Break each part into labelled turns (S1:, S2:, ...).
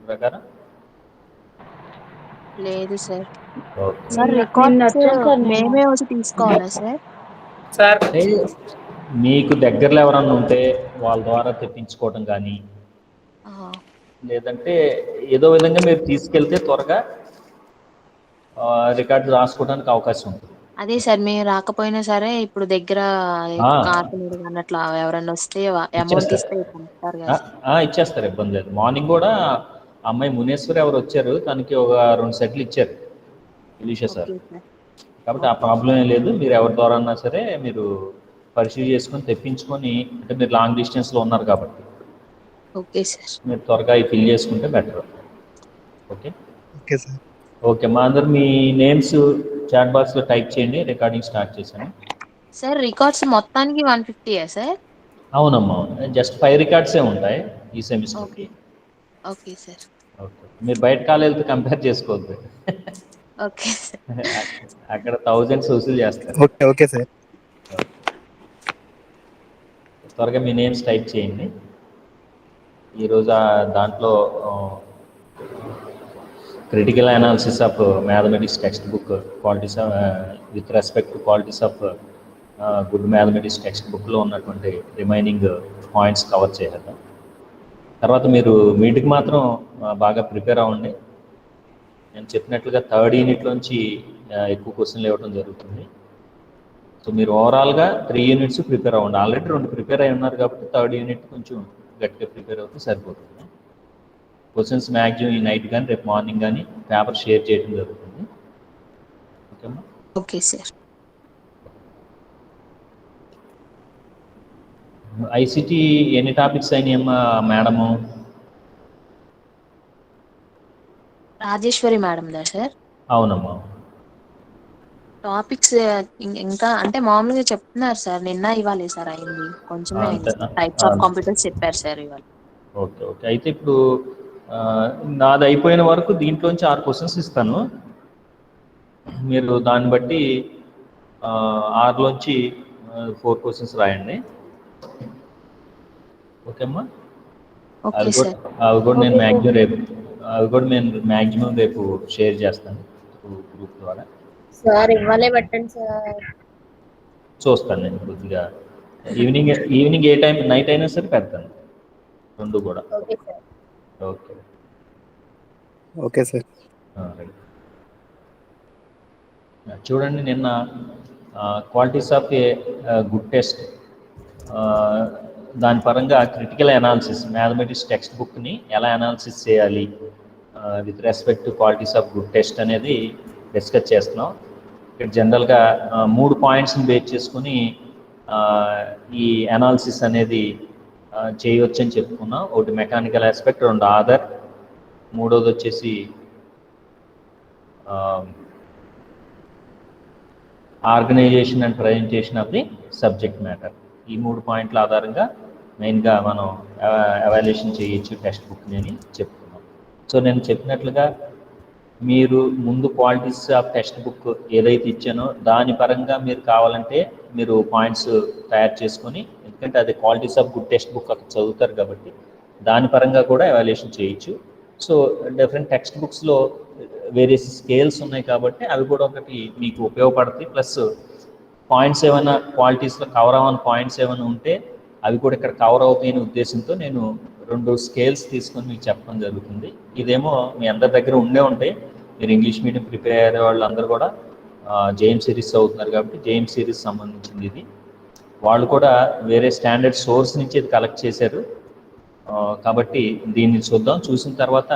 S1: ప్రకారం?
S2: లేదు sir.
S1: Okay.
S2: Sir
S3: నేను
S2: రికార్డ్స్
S3: వచ్చాను సార్.
S2: మేమే వచ్చి తీసుకోవాలా సార్?
S4: సార్
S1: అంటే మీకు దగ్గరలో ఎవరన్నా ఉంటే వాళ్ళ ద్వారా తెప్పించుకోవడం కానీ,
S2: ఆహా.
S1: లేదంటే ఏదో విధంగా మీరు తీసుకెళ్తే త్వరగా రికార్డు రాసుకోవడానికి అవకాశం ఉంటుంది.
S2: అదే సార్ మేము రాకపోయినా సరే ఇప్పుడు దగ్గర
S1: ఆ,
S2: కాకినాడ కానీ అట్లా ఎవరన్నా వస్తే అమౌంట్
S1: ఇచ్చేస్తారు.
S2: ఇస్తే పంపుతారు కదా సార్.
S1: ఇచ్చేస్తారు, ఇబ్బంది లేదు. మార్నింగ్ కూడా అమ్మాయి మునేశ్వరి ఎవరు వచ్చారు, తనకి ఒక 2 సెట్లు ఇచ్చారు ఎలీషా సార్.
S2: Okay sir.
S1: కాబట్టి ఆ ప్రాబ్లం ఏం లేదు. మీరు ఎవరి ద్వారా అన్నా సరే మీరు పరిశీలి చేసుకొని తెప్పించుకొని, అంటే మీరు లాంగ్ డిస్టెన్స్లో ఉన్నారు కాబట్టి
S2: ఓకే సార్.
S1: మీరు త్వరగా ఈ ఫిల్ చేసుకుంటే better. Okay
S5: okay sir.
S1: Okay, మా అందరు మీ నేమ్స్ చాట్ బాక్స్లో టైప్ చేయండి. రికార్డింగ్ స్టార్ట్ చేశాను.
S2: సార్ రికార్డ్స్ మొత్తానికి 150 సార్?
S1: అవునమ్మా, జస్ట్ 5 రికార్డ్సే ఉంటాయి ఈ సెమిస్టర్కి.
S2: Okay sir.
S1: ఓకే, మీరు బయట కాలేజీతో కంపేర్ చేసుకోవద్దు.
S2: Okay sir.
S1: అక్కడ థౌజండ్స్ వసూలు చేస్తారు.
S5: Okay okay sir.
S1: త్వరగా మీ నేమ్స్ టైప్ చేయండి. ఈరోజు దాంట్లో critical analysis of mathematics text book qualities with respect to qualities of good mathematics text బుక్లో ఉన్నటువంటి రిమైనింగ్ పాయింట్స్ కవర్ చేసేద్దాం. తర్వాత మీరు వీటికి మాత్రం బాగా ప్రిపేర్ అవ్వండి. నేను చెప్పినట్లుగా 3rd యూనిట్లోంచి ఎక్కువ క్వశ్చన్లు ఇవ్వడం జరుగుతుంది. సో మీరు ఓవరాల్గా 3 యూనిట్స్ ప్రిపేర్ అవ్వండి. ఆల్రెడీ 2 ప్రిపేర్ అయి ఉన్నారు కాబట్టి 3rd యూనిట్ కొంచెం గట్టిగా ప్రిపేర్ అవుతే సరిపోతుంది. క్వశ్చన్స్ మ్యాక్సిమం ఈ నైట్ కానీ రేపు మార్నింగ్ కానీ పేపర్ షేర్ చేయడం జరుగుతుంది. ఓకేమ్మా?
S2: Okay sir.
S1: ఐసిటీ ఎన్ని టాపిక్స్ అయినాయమ్మా మేడము?
S2: రాజేశ్వరి మేడం దా సార్?
S1: అవునమ్మా.
S2: టాపిక్స్ ఇంకా అంటే మామూలుగా చెప్తున్నారు సార్. నిన్న ఇవ్వాలి సార్ అయింది కొంచెమే అయింది. టైప్స్ ఆఫ్ కంప్యూటర్స్ చెప్పారు సార్ ఇవాళ.
S1: ఓకే ఓకే, అయితే ఇప్పుడు నాది అయిపోయిన వరకు దీంట్లోంచి 6 క్వశ్చన్స్ ఇస్తాను. మీరు దాన్ని బట్టి 6లోంచి 4 క్వశ్చన్స్ రాయండి. ఓకేమ్మా? అవి కూడా నేను మ్యాక్సిమం రేపు షేర్ చేస్తాను గ్రూప్ ద్వారా.
S3: సార్ ఇవ్వాలే పెట్టండి సార్.
S1: చూస్తాను నేను కొద్దిగా ఈవినింగ్ ఏ టైం నైట్ అయినా సరే పెడతాను, 2 కూడా.
S3: Okay sir.
S1: Okay
S5: okay sir.
S1: Right. చూడండి, నిన్న qualities of a good test దాని పరంగా క్రిటికల్ అనాలిసిస్ మ్యాథమెటిక్స్ టెక్స్ట్ బుక్ని ఎలా అనాలిసిస్ చేయాలి with respect to qualities of good test అనేది డిస్కస్ చేస్తున్నాం. ఇక్కడ జనరల్గా 3 పాయింట్స్ని బేస్ చేసుకుని ఈ అనాలిసిస్ అనేది చేయవచ్చు అని చెప్పుకున్నాం. ఒకటి మెకానికల్ ఆస్పెక్ట్, 2 ఆధార్, 3వది వచ్చేసి organisation and presentation of the subject matter. ఈ 3 పాయింట్ల ఆధారంగా మెయిన్గా మనం ఎవాల్యుయేషన్ చేయొచ్చు టెక్స్ట్ బుక్ని అని చెప్పుకున్నాం. సో నేను చెప్పినట్లుగా మీరు ముందు క్వాలిటీస్ ఆఫ్ టెక్స్ట్ బుక్ ఏదైతే ఇచ్చానో దాని పరంగా మీరు కావాలంటే మీరు పాయింట్స్ తయారు చేసుకొని, ఎందుకంటే అది qualities of good text book అక్కడ చదువుతారు కాబట్టి దాని పరంగా కూడా ఎవాల్యుయేషన్ చేయొచ్చు. సో డిఫరెంట్ టెక్స్ట్ బుక్స్లో వేరియస్ స్కేల్స్ ఉన్నాయి కాబట్టి అవి కూడా ఒకటి మీకు ఉపయోగపడతాయి. ప్లస్ పాయింట్స్ ఏమైనా క్వాలిటీస్లో కవర్ అవ్వని పాయింట్స్ ఏమైనా ఉంటే అవి కూడా ఇక్కడ కవర్ అవుతాయనే ఉద్దేశంతో నేను 2 స్కేల్స్ తీసుకొని మీకు చెప్పడం జరుగుతుంది. ఇదేమో మీ అందరి దగ్గర ఉండే ఉంటాయి. మీరు ఇంగ్లీష్ మీడియం ప్రిపేర్ అయ్యే వాళ్ళు అందరూ కూడా జేఎం సిరీస్ అవుతున్నారు కాబట్టి జేఎం సిరీస్ సంబంధించింది ఇది. వాళ్ళు కూడా వేరే స్టాండర్డ్ సోర్స్ నుంచి ఇది కలెక్ట్ చేశారు కాబట్టి దీన్ని చూద్దాం. చూసిన తర్వాత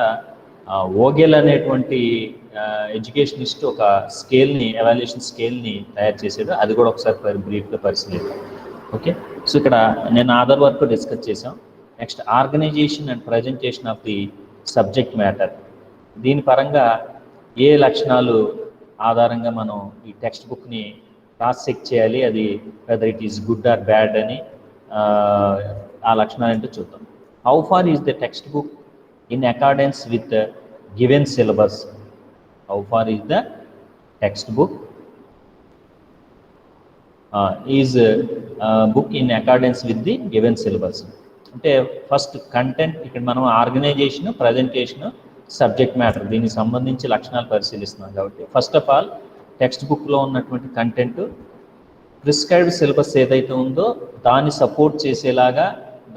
S1: ఓగెల్ అనేటువంటి ఎడ్యుకేషనిస్ట్ ఒక స్కేల్ని ఎవాల్యుయేషన్ స్కేల్ని తయారు చేశాడు. అది కూడా ఒకసారి బ్రీఫ్గా పరిశీలిద్దాం. ఓకే, సో ఇక్కడ నేను ఆధార్ వరకు డిస్కస్ చేసాం. Next organisation and presentation of the subject matter. దీని పరంగా ఏ లక్షణాలు ఆధారంగా మనం ఈ టెక్స్ట్ బుక్ని క్రాస్ చెక్ చేయాలి, అది whether it is good or bad అని ఆ లక్షణాలు ఏంటో చూద్దాం. How far is the text book in accordance with given syllabus? How far is the text book is book in accordance with the given syllabus. అంటే first content, ఇక్కడ మనం organisation, presentation, subject matter, దీనికి సంబంధించి లక్షణాలు పరిశీలిస్తున్నాం కాబట్టి first of all text బుక్లో ఉన్నటువంటి content prescribed syllabus ఏదైతే ఉందో దాన్ని సపోర్ట్ చేసేలాగా,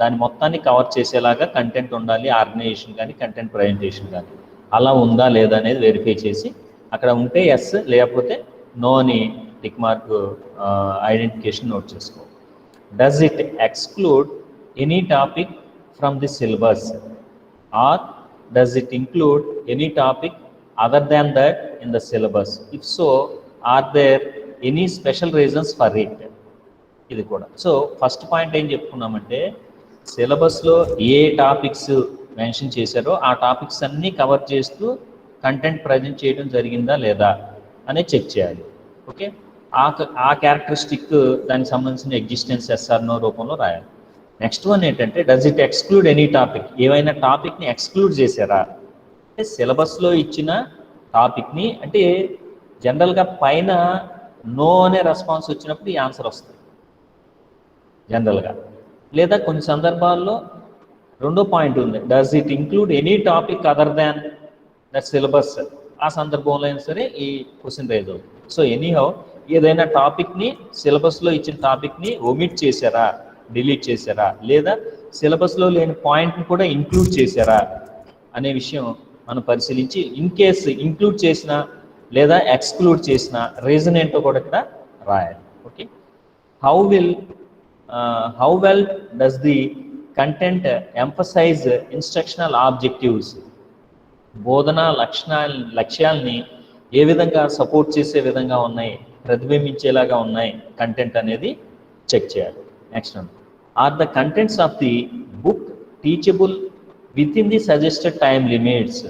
S1: దాని మొత్తాన్ని కవర్ చేసేలాగా కంటెంట్ ఉండాలి. ఆర్గనైజేషన్ కానీ కంటెంట్ ప్రజెంటేషన్ కానీ అలా ఉందా లేదా అనేది వెరిఫై చేసి అక్కడ ఉంటే ఎస్, లేకపోతే నో అని టిక్ మార్క్ ఐడెంటిఫికేషన్ నోట్ చేసుకో. Does it exclude any topic from the syllabus or does it include any topic other than that in the syllabus? If so are there any special reasons for it? ఇది కూడా. So first point ఏం చెప్పుకున్నామంటే సిలబస్లో ఏ topics mention చేశారో ఆ topics అన్నీ cover చేస్తూ content present చేయడం జరిగిందా లేదా అనేది చెక్ చేయాలి. ఓకే, ఆ క్యారెక్టరిస్టిక్ దానికి సంబంధించిన ఎగ్జిస్టెన్స్ ఎస్ఆర్నో రూపంలో రాయాలి. నెక్స్ట్ వన్ ఏంటంటే does it exclude any topic? ఏవైనా టాపిక్ని ఎక్స్క్లూడ్ చేశారా? అంటే సిలబస్లో ఇచ్చిన టాపిక్ని, అంటే జనరల్గా పైన నో అనే రెస్పాన్స్ వచ్చినప్పుడు ఈ ఆన్సర్ వస్తుంది జనరల్గా. లేదా కొన్ని సందర్భాల్లో రెండో పాయింట్ ఉంది, does it include any topic other than that syllabus? ఆ సందర్భంలో అయినా సరే ఈ క్వశ్చన్ రైజ్ అవుతుంది. సో ఎనీహౌ ఏదైనా టాపిక్ని, సిలబస్లో ఇచ్చిన టాపిక్ని ఒమిట్ చేశారా, డిలీట్ చేశారా, లేదా సిలబస్లో లేని పాయింట్ని కూడా ఇంక్లూడ్ చేశారా అనే విషయం మనం పరిశీలించి ఇన్ కేసు ఇంక్లూడ్ చేసిన లేదా ఎక్స్క్లూడ్ చేసిన రీజన్ ఏంటో కూడా ఇక్కడ రాయాలి. Okay, how well does the content emphasize instructional objectives? బోధనా లక్ష్యాల్ని ఏ విధంగా సపోర్ట్ చేసే విధంగా ఉన్నాయి, ప్రతిబింబించేలాగా ఉన్నాయి కంటెంట్ అనేది చెక్ చేయాలి. Next one, are the contents of the book teachable within the suggested time limits?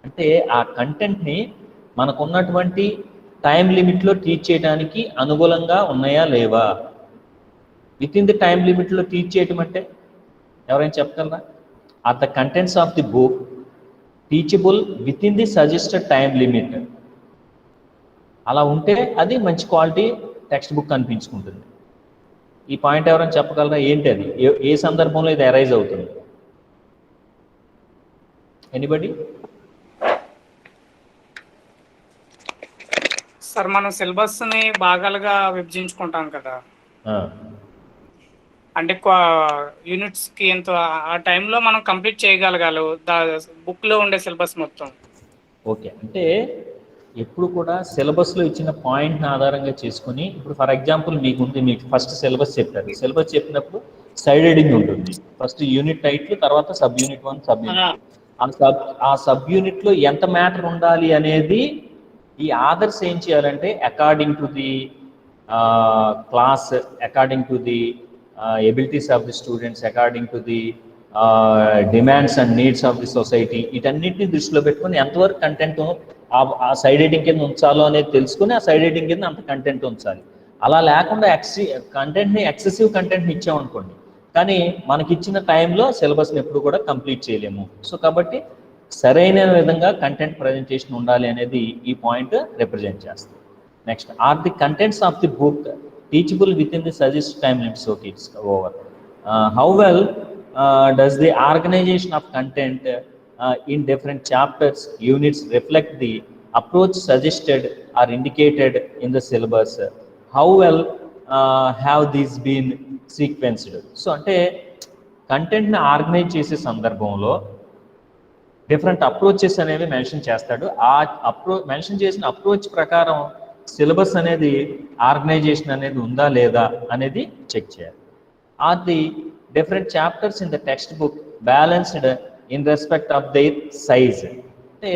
S1: అంటే ఆ కంటెంట్ని మనకున్నటువంటి టైం లిమిట్లో టీచ్ చేయడానికి అనుకూలంగా ఉన్నాయా లేవా? విత్ ఇన్ ది టైం లిమిట్లో టీచ్ చేయటం అంటే ఎవరైనా చెప్పగలరా? Are the contents of the book teachable within the suggested time limit? అలా ఉంటే అది మంచి క్వాలిటీ టెక్స్ట్ బుక్ అనిపించుకుంటుంది. ఈ పాయింట్ ఎవరైనా చెప్పగలరా? ఏంటి అది, ఏ సందర్భంలో ఇది అరైజ్ అవుతుంది? ఎనీబడి?
S4: సార్ మనం సిలబస్ని భాగాలుగా విభజించుకుంటాం కదా, అంటే యూనిట్స్కి ఎంత ఆ టైంలో మనం కంప్లీట్ చేయగలగాలి బుక్లో ఉండే సిలబస్ మొత్తం.
S1: ఓకే, అంటే ఎప్పుడు కూడా సిలబస్లో ఇచ్చిన పాయింట్ని ఆధారంగా చేసుకుని, ఇప్పుడు ఫర్ ఎగ్జాంపుల్ మీకు ఫస్ట్ సిలబస్ చెప్పారు. సిలబస్ చెప్పినప్పుడు సైడ్ హెడింగ్ ఉంటుంది. ఫస్ట్ యూనిట్ టైటిల్, తర్వాత సబ్ యూనిట్ 1, సబ్ యూనిట్. ఆ సబ్ యూనిట్లో ఎంత మ్యాటర్ ఉండాలి అనేది ఈ ఆథర్స్ ఏం చేయాలంటే according to the class, according to the abilities of the students, according to the demands and needs of the society, వీటన్నిటిని దృష్టిలో పెట్టుకుని ఎంతవరకు కంటెంట్ ఆ సైడ్ హెడింగ్ కింద ఉంచాలో అనేది తెలుసుకుని ఆ సైడ్ హెడింగ్ కింద అంత కంటెంట్ ఉంచాలి. అలా లేకుండా కంటెంట్ని ఎక్సెసివ్ కంటెంట్ని ఇచ్చామనుకోండి, కానీ మనకి ఇచ్చిన టైంలో సిలబస్ని ఎప్పుడు కూడా కంప్లీట్ చేయలేము. సో కాబట్టి సరైన విధంగా కంటెంట్ ప్రజెంటేషన్ ఉండాలి అనేది ఈ పాయింట్ రిప్రజెంట్ చేస్తుంది. Next, are the contents of the book teachable within the suggested time limits? Okay, it's over. How well does the organization of content in different chapters, units reflect the approach suggested or indicated in the syllabus? How well have these been sequenced? So అంటే కంటెంట్ని organise చేసే సందర్భంలో different approaches అనేవి mention చేస్తాడు. ఆ mention చేసిన approach ప్రకారం syllabus అనేది ఆర్గనైజేషన్ అనేది ఉందా లేదా అనేది చెక్ చేయాలి. Are the different chapters in the textbook balanced in respect of their size? అంటే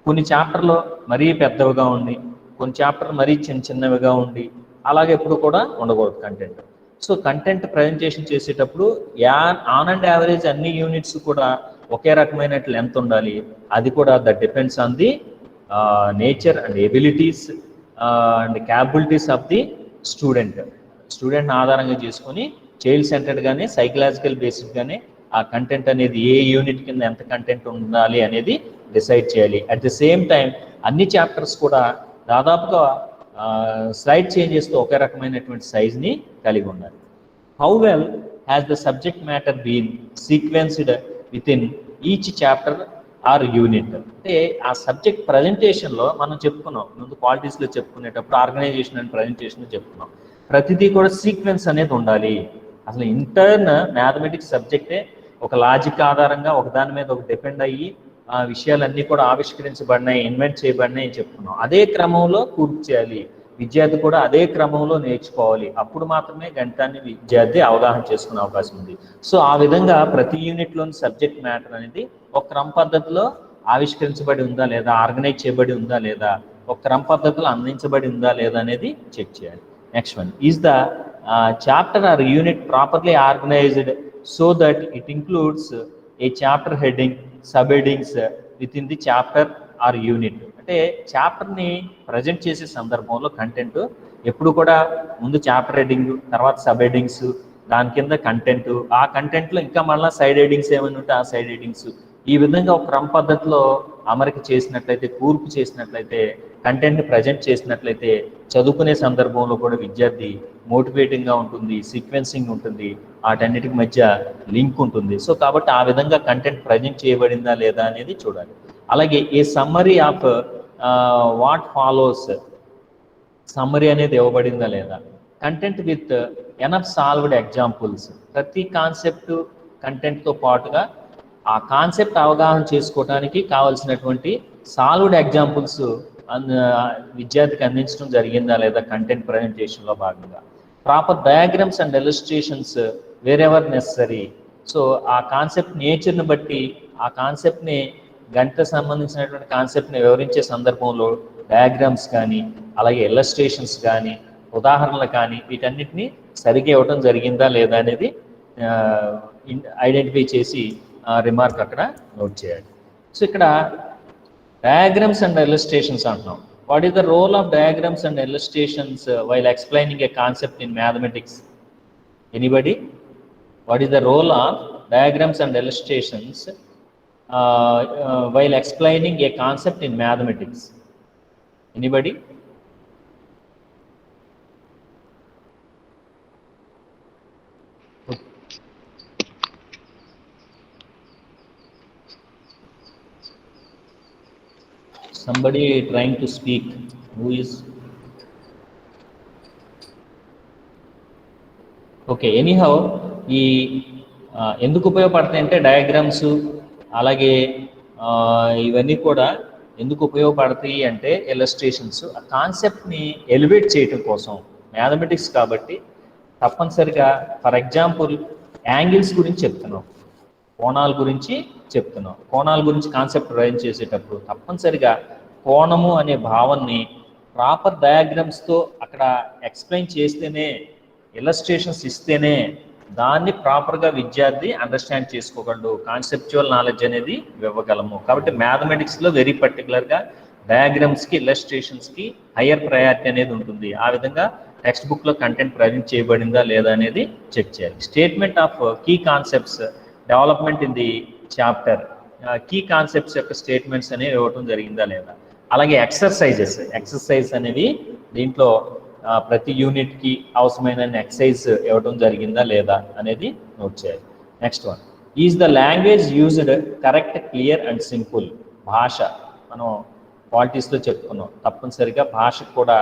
S1: కొన్ని చాప్టర్లో మరీ పెద్దవిగా ఉండి, కొన్ని చాప్టర్ మరీ చిన్నవిగా ఉండి, అలాగే ఎప్పుడు కూడా ఉండకూడదు కంటెంట్. సో కంటెంట్ ప్రజెంటేషన్ చేసేటప్పుడు ఆన్ అండ్ యావరేజ్ అన్ని యూనిట్స్ కూడా ఒకే రకమైన లెంత్ ఉండాలి. అది కూడా that depends on the nature and abilities and capabilities of the స్టూడెంట్ని ఆధారంగా చేసుకొని చైల్డ్ సెంటర్డ్గానే, సైకలాజికల్ బేస్డ్గానే ఆ కంటెంట్ అనేది ఏ యూనిట్ కింద ఎంత కంటెంట్ ఉండాలి అనేది డిసైడ్ చేయాలి. అట్ ది సేమ్ టైం అన్ని చాప్టర్స్ కూడా దాదాపుగా స్లైడ్ చేంజ్ చేస్తూ ఒకే రకమైనటువంటి సైజ్ని కలిగి ఉండాలి. How well has the subject matter been sequenced within each chapter or unit. అంటే ఆ సబ్జెక్ట్ ప్రజెంటేషన్లో మనం చెప్పుకున్నాం, ముందు క్వాలిటీస్లో చెప్పుకునేటప్పుడు ఆర్గనైజేషన్ అండ్ ప్రజెంటేషన్లో చెప్పుకున్నాం, ప్రతిదీ కూడా సీక్వెన్స్ అనేది ఉండాలి. అసలు ఇంటర్న్ మ్యాథమెటిక్స్ సబ్జెక్టే ఒక లాజిక్ ఆధారంగా ఒకదాని మీద ఒక డిపెండ్ అయ్యి ఆ విషయాలన్నీ కూడా ఆవిష్కరించబడినాయి, ఇన్వెంట్ చేయబడినాయి అని చెప్పుకున్నాం. అదే క్రమంలో పూర్తి చేయాలి, విద్యార్థి కూడా అదే క్రమంలో నేర్చుకోవాలి. అప్పుడు మాత్రమే గణితాన్ని విద్యార్థి అవగాహన చేసుకునే అవకాశం ఉంది. సో ఆ విధంగా ప్రతి యూనిట్లోని సబ్జెక్ట్ మ్యాటర్ అనేది ఒక క్రమ పద్ధతిలో ఆవిష్కరించబడి ఉందా లేదా, ఆర్గనైజ్ చేయబడి ఉందా లేదా, ఒక క్రమ పద్ధతిలో అందించబడి ఉందా లేదా అనేది చెక్ చేయాలి. Next one is the chapter or unit properly organised so that it includes a chapter heading, sub headings within the chapter or unit. అంటే చాప్టర్ని ప్రజెంట్ చేసే సందర్భంలో కంటెంట్ ఎప్పుడు కూడా ముందు చాప్టర్ హెడ్డింగ్, తర్వాత సబ్ హెడ్డింగ్స్, దాని కింద కంటెంట్, ఆ కంటెంట్లో ఇంకా మళ్ళీ సైడ్ హెడ్డింగ్స్ ఏమైనా ఉంటే ఆ సైడ్ హెడ్డింగ్స్, ఈ విధంగా ఒక క్రమ పద్ధతిలో అమరిక చేసినట్లయితే, కూర్పు చేసినట్లయితే, కంటెంట్ని ప్రజెంట్ చేసినట్లయితే చదువుకునే సందర్భంలో కూడా విద్యార్థి మోటివేటింగ్గా ఉంటుంది, సీక్వెన్సింగ్ ఉంటుంది, వాటన్నిటికి మధ్య లింక్ ఉంటుంది. సో కాబట్టి ఆ విధంగా కంటెంట్ ప్రజెంట్ చేయబడిందా లేదా అనేది చూడాలి. అలాగే a summary of what follows, summary అనేది ఇవ్వబడిందా లేదా, content with enough solved examples, ప్రతి కాన్సెప్ట్ కంటెంట్తో పాటుగా ఆ కాన్సెప్ట్ అవగాహన చేసుకోవడానికి కావాల్సినటువంటి సాల్వ్డ్ ఎగ్జాంపుల్స్ విద్యార్థికి అందించడం జరిగిందా లేదా కంటెంట్ ప్రజెంటేషన్లో భాగంగా, proper diagrams and illustrations wear ever necessary. So ఆ కాన్సెప్ట్ నేచర్ని బట్టి ఆ కాన్సెప్ట్ని గణిత సంబంధించినటువంటి కాన్సెప్ట్ని వివరించే సందర్భంలో డయాగ్రామ్స్ కానీ, అలాగే ఇలస్ట్రేషన్స్ కానీ, ఉదాహరణలు కానీ, వీటన్నిటిని సరిగ్గా ఇవ్వడం జరిగిందా లేదా అనేది ఐడెంటిఫై చేసి రిమార్క్ అక్కడ నోట్ చేయాలి. సో ఇక్కడ డయాగ్రామ్స్ అండ్ ఇలస్ట్రేషన్స్ అంటున్నాం. What is the role of diagrams and illustrations while explaining a concept in mathematics? Anybody? What is the role of diagrams and illustrations while explaining a concept in mathematics? Anybody? Somebody trying to speak. Who is? Okay, anyhow, ఈ ఎందుకు ఉపయోగపడతాయి అంటే diagrams, అలాగే ఇవన్నీ కూడా ఎందుకు ఉపయోగపడతాయి అంటే ఇలస్ట్రేషన్స్, ఆ కాన్సెప్ట్ని ఎలివేట్ చేయటం కోసం. మ్యాథమెటిక్స్ కాబట్టి తప్పనిసరిగా ఫర్ ఎగ్జాంపుల్ యాంగిల్స్ గురించి చెప్తున్నాం, కోణాల గురించి చెప్తున్నాం. కోణాల గురించి కాన్సెప్ట్ రైజ్ చేసేటప్పుడు తప్పనిసరిగా కోణము అనే భావాన్ని ప్రాపర్ డయాగ్రామ్స్తో అక్కడ ఎక్స్ప్లెయిన్ చేస్తేనే, ఇలస్ట్రేషన్స్ ఇస్తేనే దాన్ని ప్రాపర్గా విద్యార్థి అండర్స్టాండ్ చేసుకోగలడు, కాన్సెప్చువల్ నాలెడ్జ్ అనేది ఇవ్వగలము. కాబట్టి మ్యాథమెటిక్స్లో వెరీ పర్టికులర్గా డయాగ్రామ్స్కి, ఇలస్ట్రేషన్స్కి హయ్యర్ ప్రయారిటీ అనేది ఉంటుంది. ఆ విధంగా టెక్స్ట్ బుక్లో కంటెంట్ ప్రజెంట్ చేయబడిందా లేదా అనేది చెక్ చేయాలి. Statement of key concepts development in the chapter, key concepts యొక్క స్టేట్మెంట్స్ అనేవి ఇవ్వటం జరిగిందా లేదా. అలాగే ఎక్సర్సైజ్ అనేవి దీంట్లో ప్రతి యూనిట్కి అవసరమైన ఎక్సర్సైజ్ ఇవ్వడం జరిగిందా లేదా అనేది నోట్ చేయాలి. Next one is the language used correct, clear and simple. భాష మనం క్వాలిటీస్లో చెప్పుకున్నాం, తప్పనిసరిగా భాషకు కూడా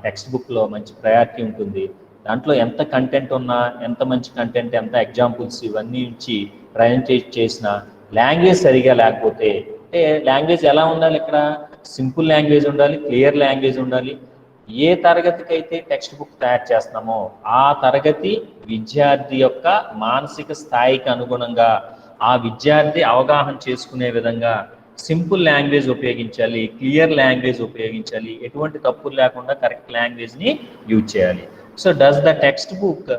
S1: టెక్స్ట్ బుక్లో మంచి ప్రయారిటీ ఉంటుంది. దాంట్లో ఎంత కంటెంట్ ఉన్నా, ఎంత మంచి కంటెంట్, ఎంత ఎగ్జాంపుల్స్ ఇవన్నీ నుంచి ప్రజెంటేట్ చేసిన లాంగ్వేజ్ సరిగా లేకపోతే, అంటే లాంగ్వేజ్ ఎలా ఉండాలి, ఇక్కడ సింపుల్ లాంగ్వేజ్ ఉండాలి, క్లియర్ లాంగ్వేజ్ ఉండాలి. ఏ తరగతికి అయితే టెక్స్ట్ బుక్ తయారు చేస్తున్నామో ఆ తరగతి విద్యార్థి యొక్క మానసిక స్థాయికి అనుగుణంగా ఆ విద్యార్థి అవగాహన చేసుకునే విధంగా సింపుల్ లాంగ్వేజ్ ఉపయోగించాలి, క్లియర్ లాంగ్వేజ్ ఉపయోగించాలి, ఎటువంటి తప్పులు లేకుండా కరెక్ట్ లాంగ్వేజ్ని యూజ్ చేయాలి. So does the text book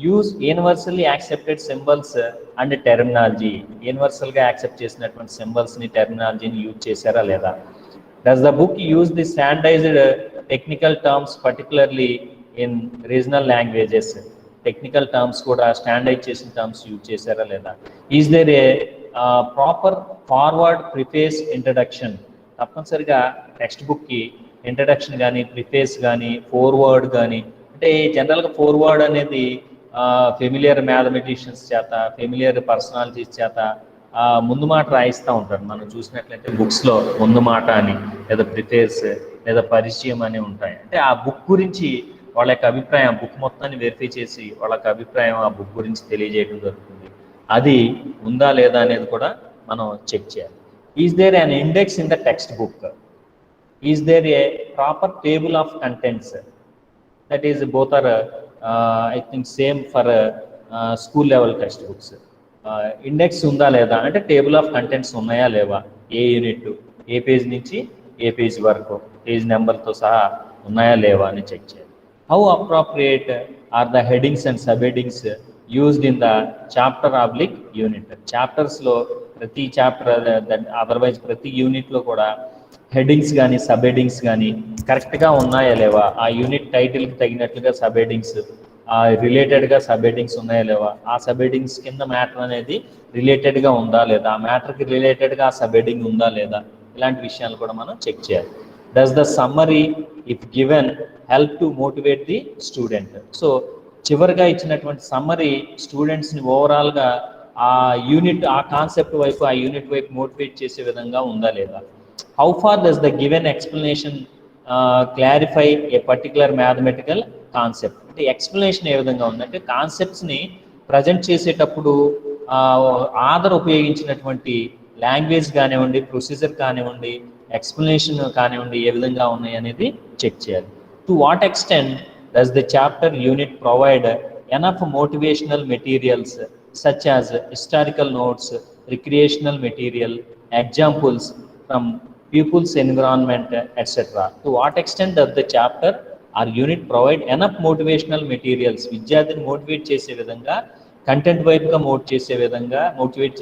S1: use universally accepted symbols and terminology? యూనివర్సల్గా యాక్సెప్ట్ చేసినటువంటి సింబల్స్ని, టెర్మినాలజీని యూజ్ చేశారా లేదా? Does the book use the standardised technical terms particularly in regional languages? Technical terms కూడా స్టాండర్డైజ్ చేసిన టర్మ్స్ యూజ్ చేశారా లేదా? Is there a proper foreword, preface, introduction? తప్పనిసరిగా టెక్స్ట్ బుక్కి ఇంట్రడక్షన్ కానీ, ప్రిఫేస్ కానీ, ఫోర్వర్డ్ కానీ, అంటే జనరల్గా ఫోర్వర్డ్ అనేది ఫెమిలియర్ మ్యాథమెటిషియన్స్ చేత, ఫెమిలియర్ పర్సనాలిటీస్ చేత ముందు మాట రాయిస్తూ ఉంటారు. మనం చూసినట్లయితే బుక్స్లో ముందు మాట అని, లేదా ప్రిఫేర్స్, లేదా పరిచయం అని ఉంటాయి. అంటే ఆ బుక్ గురించి వాళ్ళ యొక్క అభిప్రాయం, బుక్ మొత్తాన్ని వెరిఫై చేసి వాళ్ళ యొక్క అభిప్రాయం ఆ బుక్ గురించి తెలియజేయడం జరుగుతుంది. అది ఉందా లేదా అనేది కూడా మనం చెక్ చేయాలి. Is there an index in the text book? Is there a proper table of contents? That is both are I think same for school level text books. Index ఉందా లేదా అంటే టేబుల్ ఆఫ్ కంటెంట్స్ ఉన్నాయా లేవా, ఏ unit, ఏ page నుంచి ఏ page వరకు, page నెంబర్తో సహా ఉన్నాయా లేవా అని చెక్ చేయాలి. How appropriate are the headings and subheadings used in the chapter oblique unit? చాప్టర్స్లో ప్రతి చాప్టర్, అదర్వైజ్ ప్రతి యూనిట్లో కూడా హెడ్డింగ్స్ కానీ సబ్ హెడ్డింగ్స్ కానీ కరెక్ట్గా ఉన్నాయా లేవా, ఆ యూనిట్ టైటిల్కి తగినట్లుగా సబ్ హెడ్డింగ్స్ రిలేటెడ్గా సబ్ హెడ్డింగ్స్ ఉన్నాయా లేవా, ఆ సబ్ హెడ్డింగ్స్ కింద మ్యాటర్ అనేది రిలేటెడ్గా ఉందా లేదా, ఆ మ్యాటర్కి రిలేటెడ్గా ఆ సబ్ హెడ్డింగ్ ఉందా లేదా, ఇలాంటి విషయాలు కూడా మనం చెక్ చేయాలి. Does the summary if given help to motivate the student? So చివరిగా ఇచ్చినటువంటి సమ్మరీ స్టూడెంట్స్ని ఓవరాల్గా ఆ యూనిట్, ఆ కాన్సెప్ట్ వైపు, ఆ యూనిట్ వైపు మోటివేట్ చేసే విధంగా ఉందా లేదా? How far does the given explanation clarify a particular mathematical concept? అంటే ఎక్స్ప్లెనేషన్ ఏ విధంగా ఉందంటే కాన్సెప్ట్స్ని ప్రజెంట్ చేసేటప్పుడు ఆధార్ ఉపయోగించినటువంటి లాంగ్వేజ్ కానివ్వండి, ప్రొసీజర్ కానివ్వండి, ఎక్స్ప్లెనేషన్ కానివ్వండి, ఏ విధంగా ఉన్నాయి అనేది చెక్ చేయాలి. To what extent does the chapter unit provide enough motivational materials such as historical notes, recreational material, examples from pupils environment etc. To what extent does the chapter or unit provide enough motivational materials? విద్యార్థిని motivate చేసే విధంగా, content వైపుగా motivate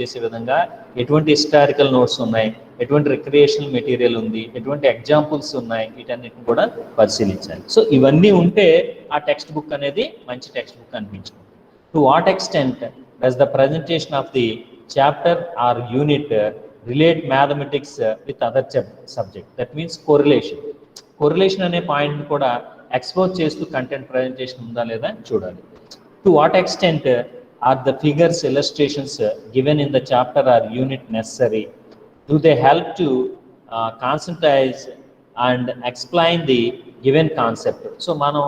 S1: చేసే విధంగా ఎటువంటి historical notes ఉన్నాయి, ఎటువంటి recreational material ఉంది, ఎటువంటి ఎగ్జాంపుల్స్ ఉన్నాయి, వీటన్నిటిని కూడా పరిశీలించాలి. సో ఇవన్నీ ఉంటే ఆ టెక్స్ట్ బుక్ అనేది మంచి టెక్స్ట్ బుక్ అనిపించుకుంటుంది. To what extent does the presentation of the chapter or unit relate mathematics with other subject? That means correlation అనే పాయింట్ కూడా ఎక్స్ప్లోర్ చేస్తూ కంటెంట్ ప్రజెంటేషన్ ఉందా లేదా చూడాలి. To what extent are the figures, illustrations given in the chapter or unit necessary? Do they help to concretise and explain the given concept? So మనం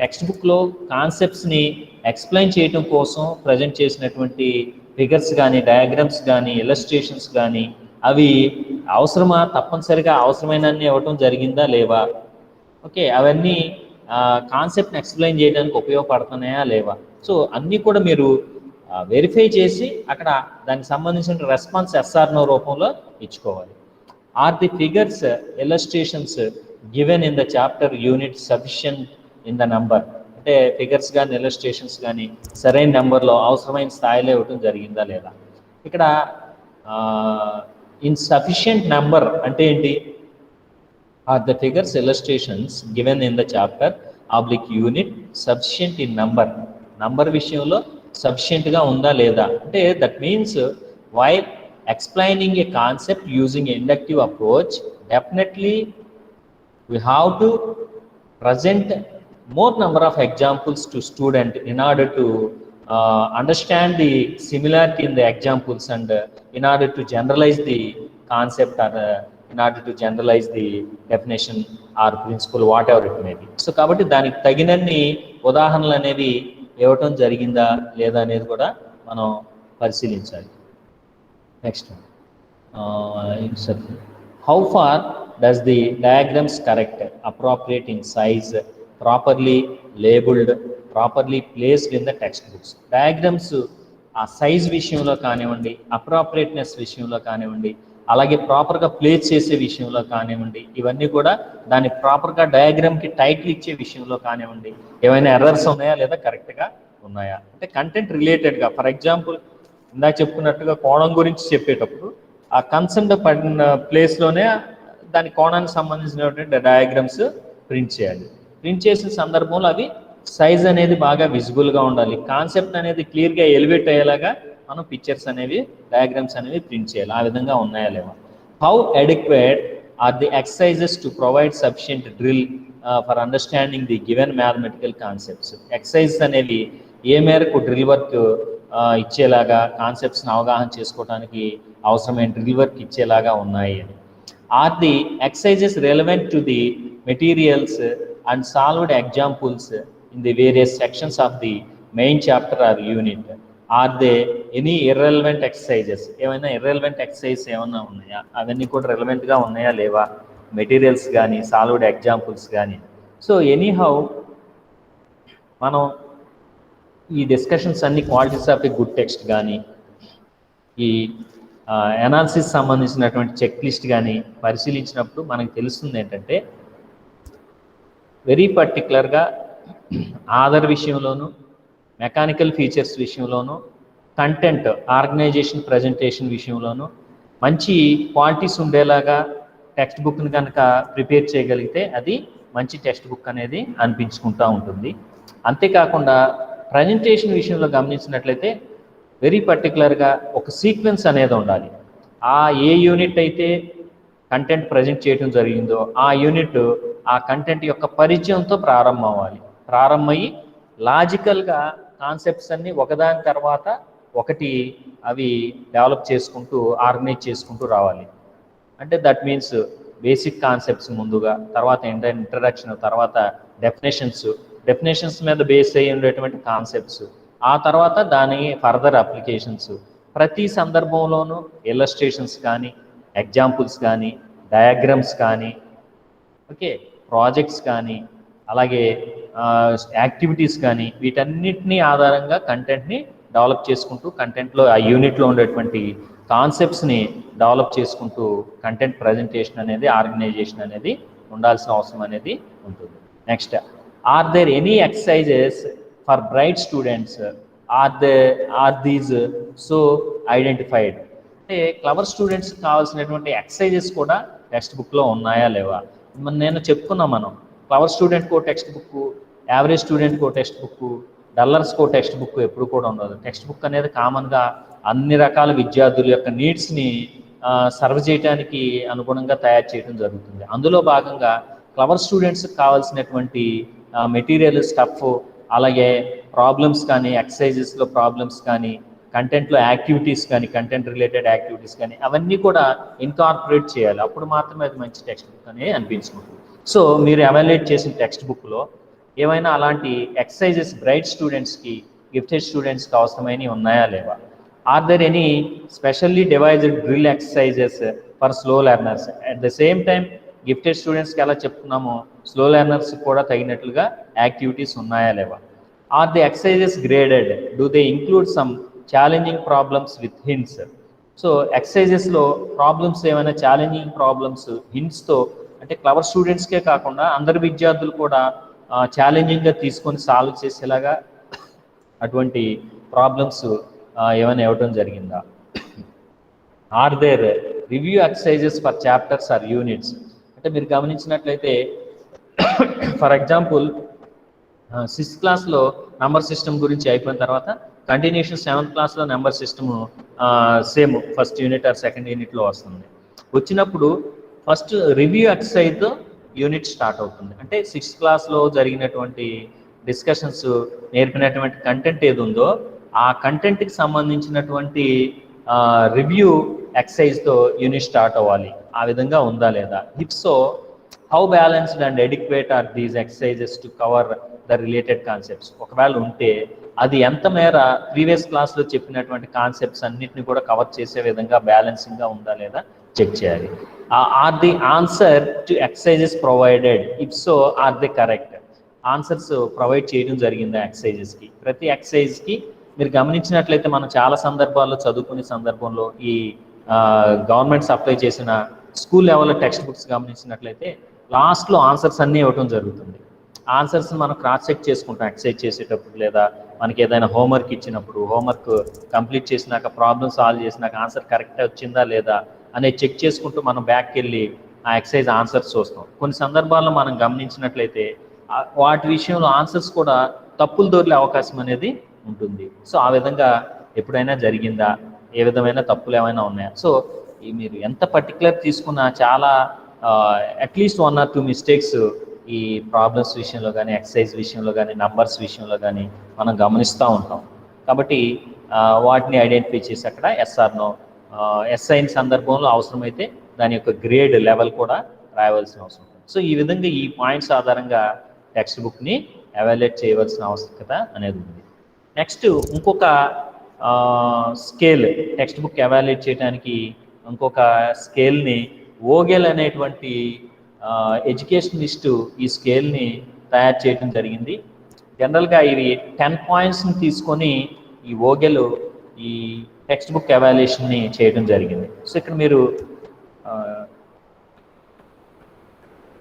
S1: text బుక్లో కాన్సెప్ట్స్ని explain చేయడం కోసం ప్రజెంట్ చేసినటువంటి ఫిగర్స్ కానీ, డయాగ్రామ్స్ కానీ, ఇలస్ట్రేషన్స్ కానీ అవి అవసరమా, తప్పనిసరిగా అవసరమైనన్ని ఇవ్వటం జరిగిందా లేవా, ఓకే, అవన్నీ కాన్సెప్ట్ని ఎక్స్ప్లెయిన్ చేయడానికి ఉపయోగపడుతున్నాయా లేవా? సో అన్నీ కూడా మీరు వెరిఫై చేసి అక్కడ దానికి సంబంధించిన రెస్పాన్స్ ఎస్ఆర్నో రూపంలో ఇచ్చుకోవాలి. Are the figures, illustrations given in the chapter unit sufficient in the number? అంటే ఫిగర్స్ కానీ, ఇలస్ట్రేషన్స్ కానీ సరైన నెంబర్లో, అవసరమైన స్థాయిలో ఇవ్వటం జరిగిందా లేదా? ఇక్కడ ఇన్ సఫిషియంట్ నెంబర్ అంటే ఏంటి? Are the figures, illustrations given in the chapter oblique unit sufficient in number విషయంలో సఫిషియంట్గా ఉందా లేదా? అంటే that means while explaining a concept using inductive approach, definitely we have to present more number of examples to student in order to understand the similarity in the examples and in order to generalize the concept or in order to generalize the definition or principle, whatever it may be. So కాబట్టి దానికి తగినన్ని ఉదాహరణలు అనేవి ఇవ్వటం జరిగిందా లేదా అనేది కూడా మనం పరిశీలించాలి. Next how far does the diagrams correct, appropriate in size, properly labeled, properly placed in the textbooks? Diagrams ఆ సైజ్ విషయంలో కానివ్వండి, అప్రాపరియేట్నెస్ విషయంలో కానివ్వండి, అలాగే ప్రాపర్గా ప్లేస్ చేసే విషయంలో కానివ్వండి, ఇవన్నీ కూడా దాని ప్రాపర్గా డయాగ్రామ్కి టైటిల్ ఇచ్చే విషయంలో కానివ్వండి, ఏమైనా ఎర్రర్స్ ఉన్నాయా లేదా కరెక్ట్గా ఉన్నాయా? అంటే కంటెంట్ రిలేటెడ్గా, ఫర్ ఎగ్జాంపుల్ ఇందాక చెప్పుకున్నట్టుగా కోణం గురించి చెప్పేటప్పుడు ఆ కన్సర్న్ పడిన ప్లేస్లోనే దాని కోణానికి సంబంధించినటువంటి డయాగ్రామ్స్ ప్రింట్ చేయాలి. ప్రింట్ చేసిన సందర్భంలో అవి సైజ్ అనేది బాగా విజిబుల్గా ఉండాలి. కాన్సెప్ట్ అనేది క్లియర్గా ఎలివేట్ అయ్యేలాగా మనం పిక్చర్స్ అనేవి, డయాగ్రామ్స్ అనేవి ప్రింట్ చేయాలి. ఆ విధంగా ఉన్నాయా లేవా? How adequate are the exercises to provide sufficient drill for understanding the given mathematical concepts? Exercises అనేవి ఏ మేరకు డ్రిల్ వర్క్ ఇచ్చేలాగా కాన్సెప్ట్స్ని అవగాహన చేసుకోవడానికి అవసరమైన డ్రిల్ వర్క్ ఇచ్చేలాగా ఉన్నాయి అని. Are the exercises relevant to the materials and solved examples in the various sections of the main chapter or unit. Are they any irrelevant exercises, ఏమైనా ఇర్రెలవెంట్ ఎక్సర్సైజ్ ఏమైనా ఉన్నాయా, అవన్నీ కూడా రెలవెంట్గా ఉన్నాయా లేవా, మెటీరియల్స్ కానీ సాల్వ్డ్ ఎగ్జాంపుల్స్ కానీ. సో ఎనీహౌ మనం ఈ డిస్కషన్స్ అన్ని qualities of a good text కానీ ఈ అనాలిసిస్ సంబంధించినటువంటి చెక్ లిస్ట్ కానీ పరిశీలించినప్పుడు మనకు తెలుస్తుంది ఏంటంటే వెరీ పర్టికులర్గా ఆధార్ విషయంలోనూ మెకానికల్ ఫీచర్స్ విషయంలోనూ కంటెంట్ ఆర్గనైజేషన్ ప్రజెంటేషన్ విషయంలోనూ మంచి క్వాలిటీస్ ఉండేలాగా టెక్స్ట్ బుక్ని కనుక ప్రిపేర్ చేయగలిగితే అది మంచి టెక్స్ట్ బుక్ అనేది అనిపించుకుంటూ ఉంటుంది. అంతేకాకుండా ప్రజెంటేషన్ విషయంలో గమనించినట్లయితే వెరీ పర్టికులర్గా ఒక సీక్వెన్స్ అనేది ఉండాలి. ఏ యూనిట్ అయితే కంటెంట్ ప్రజెంట్ చేయడం జరిగిందో ఆ యూనిట్ ఆ కంటెంట్ యొక్క పరిచయంతో ప్రారంభం అవ్వాలి. ప్రారంభమయ్యి లాజికల్గా కాన్సెప్ట్స్ అన్నీ ఒకదాని తర్వాత ఒకటి అవి డెవలప్ చేసుకుంటూ ఆర్గనైజ్ చేసుకుంటూ రావాలి. అంటే దట్ మీన్స్ బేసిక్ కాన్సెప్ట్స్ ముందుగా, తర్వాత ఇంట్రడక్షన్, తర్వాత డెఫినేషన్స్ మీద బేస్ అయ్యి ఉండేటువంటి కాన్సెప్ట్స్, ఆ తర్వాత దాని ఫర్దర్ అప్లికేషన్స్. ప్రతి సందర్భంలోనూ ఇల్లస్ట్రేషన్స్ కానీ ఎగ్జాంపుల్స్ కానీ డయాగ్రామ్స్ కానీ ఓకే ప్రాజెక్ట్స్ కానీ అలాగే యాక్టివిటీస్ కానీ వీటన్నిటినీ ఆధారంగా కంటెంట్ని డెవలప్ చేసుకుంటూ కంటెంట్లో ఆ యూనిట్లో ఉండేటువంటి కాన్సెప్ట్స్ని డెవలప్ చేసుకుంటూ కంటెంట్ ప్రజెంటేషన్ అనేది ఆర్గనైజేషన్ అనేది ఉండాల్సిన అవసరం అనేది ఉంటుంది. Next, are there any exercises for bright students are these so identified. అంటే క్లవర్ స్టూడెంట్స్ కావాల్సినటువంటి ఎక్సర్సైజెస్ కూడా టెక్స్ట్ బుక్లో ఉన్నాయా లేవా. నేను చెప్పుకున్నాం, మనం క్లవర్ స్టూడెంట్కో టెక్స్ట్ బుక్, యావరేజ్ స్టూడెంట్కో టెక్స్ట్ బుక్, డల్లర్స్కో టెక్స్ట్ బుక్ ఎప్పుడు కూడా ఉండదు. టెక్స్ట్ బుక్ అనేది కామన్గా అన్ని రకాల విద్యార్థుల యొక్క నీడ్స్ని సర్వ్ చేయడానికి అనుగుణంగా తయారు చేయడం జరుగుతుంది. అందులో భాగంగా క్లవర్ స్టూడెంట్స్కి కావాల్సినటువంటి మెటీరియల్ స్టఫ్, అలాగే ప్రాబ్లమ్స్ కానీ ఎక్సర్సైజెస్లో ప్రాబ్లమ్స్ కానీ కంటెంట్లో యాక్టివిటీస్ కానీ కంటెంట్ రిలేటెడ్ యాక్టివిటీస్ కానీ అవన్నీ కూడా ఇన్కార్పొరేట్ చేయాలి. అప్పుడు మాత్రమే అది మంచి టెక్స్ట్ బుక్ అనేది అనిపించుకుంటుంది. సో మీరు ఎవాల్యుయేట్ చేసిన టెక్స్ట్ బుక్లో ఏమైనా అలాంటి ఎక్సర్సైజెస్ బ్రైట్ స్టూడెంట్స్కి గిఫ్టెడ్ స్టూడెంట్స్కి అవసరమైనవి ఉన్నాయా లేవా. Are there any specially devised drill exercises for slow learners. At the same time gifted స్టూడెంట్స్కి ఎలా చెప్తున్నామో స్లో లెర్నర్స్కి కూడా తగినట్లుగా యాక్టివిటీస్ ఉన్నాయా లేవా. Are the exercises graded, do they include some challenging problems with hints. So ఎక్సర్సైజెస్లో ప్రాబ్లమ్స్ ఏమైనా challenging problems హింట్స్తో, అంటే క్లవర్ స్టూడెంట్స్కే కాకుండా అందరి విద్యార్థులు కూడా ఛాలెంజింగ్గా తీసుకొని సాల్వ్ చేసేలాగా అటువంటి ప్రాబ్లమ్స్ ఏమైనా ఇవ్వడం జరిగిందా. Are there review exercises for chapters or units. అంటే మీరు గమనించినట్లయితే ఫర్ ఎగ్జాంపుల్ 6th క్లాస్లో నంబర్ సిస్టమ్ గురించి అయిపోయిన తర్వాత కంటిన్యూషన్ 7th క్లాస్లో number system same first unit or second యూనిట్లో వస్తుంది. వచ్చినప్పుడు ఫస్ట్ రివ్యూ ఎక్సర్సైజ్తో యూనిట్ స్టార్ట్ అవుతుంది. అంటే 6th క్లాస్లో జరిగినటువంటి డిస్కషన్స్ నేర్పినటువంటి కంటెంట్ ఏది ఉందో ఆ కంటెంట్కి సంబంధించినటువంటి రివ్యూ ఎక్సర్సైజ్తో యూనిట్ స్టార్ట్ అవ్వాలి. ఆ విధంగా ఉందా లేదా. If so, how balanced and adequate are these exercises to cover the related concepts. ఒకవేళ ఉంటే అది ఎంత మేర ప్రీవియస్ క్లాస్లో చెప్పినటువంటి కాన్సెప్ట్స్ అన్నిటిని కూడా కవర్ చేసే విధంగా బ్యాలెన్సింగ్గా ఉందా లేదా చెక్ చేయాలి. Are the answer to exercises provided, if so are the correct. Answers provide చేయడం జరిగిందా ఎక్సర్సైజెస్కి. ప్రతి ఎక్సర్సైజ్కి మీరు గమనించినట్లయితే మనం చాలా సందర్భాల్లో చదువుకునే సందర్భంలో ఈ గవర్నమెంట్ సప్లై చేసిన స్కూల్ లెవెల్లో టెక్స్ట్ బుక్స్ గమనించినట్లయితే లాస్ట్లో ఆన్సర్స్ అన్నీ ఇవ్వడం జరుగుతుంది. ఆన్సర్స్ మనం క్రాస్ చెక్ చేసుకుంటాం ఎక్సర్సైజ్ చేసేటప్పుడు, లేదా మనకి ఏదైనా హోంవర్క్ ఇచ్చినప్పుడు హోంవర్క్ కంప్లీట్ చేసినాక ప్రాబ్లమ్ సాల్వ్ చేసినాక ఆన్సర్ కరెక్ట్గా వచ్చిందా లేదా అనేది చెక్ చేసుకుంటూ మనం బ్యాక్కి వెళ్ళి ఆ ఎక్సర్సైజ్ ఆన్సర్స్ చూస్తాం. కొన్ని సందర్భాల్లో మనం గమనించినట్లయితే వాటి విషయంలో ఆన్సర్స్ కూడా తప్పులు దొరికే అవకాశం అనేది ఉంటుంది. సో ఆ విధంగా ఎప్పుడైనా జరిగిందా, ఏ విధమైన తప్పులు ఏమైనా ఉన్నాయా. సో మీరు ఎంత పర్టికులర్ తీసుకున్నా చాలా అట్లీస్ట్ 1 or 2 మిస్టేక్స్ ఈ ప్రాబ్లమ్స్ విషయంలో కానీ ఎక్సర్సైజ్ విషయంలో కానీ నంబర్స్ విషయంలో కానీ మనం గమనిస్తూ ఉంటాం. కాబట్టి వాటిని ఐడెంటిఫై చేసి అక్కడ ఎస్ఆర్నో ఎస్ అయిన సందర్భంలో అవసరమైతే దాని యొక్క గ్రేడ్ లెవెల్ కూడా రాయవలసిన అవసరం ఉంటుంది. సో ఈ విధంగా ఈ పాయింట్స్ ఆధారంగా టెక్స్ట్ బుక్ని ఎవాల్యుయేట్ చేయవలసిన ఆవశ్యకత అనేది ఉంది. నెక్స్ట్ ఇంకొక స్కేల్ టెక్స్ట్ బుక్ ఎవాల్యుయేట్ చేయడానికి ఇంకొక స్కేల్ని ఓగెల్ అనేటువంటి ఎడ్యుకేషనలిస్టు ఈ స్కేల్ని తయారు చేయడం జరిగింది. జనరల్గా ఇవి 10 పాయింట్స్ని తీసుకొని ఈ ఓగెల్ ఈ టెక్స్ట్ బుక్ ఎవాల్యుయేషన్ని చేయడం జరిగింది. సో ఇక్కడ మీరు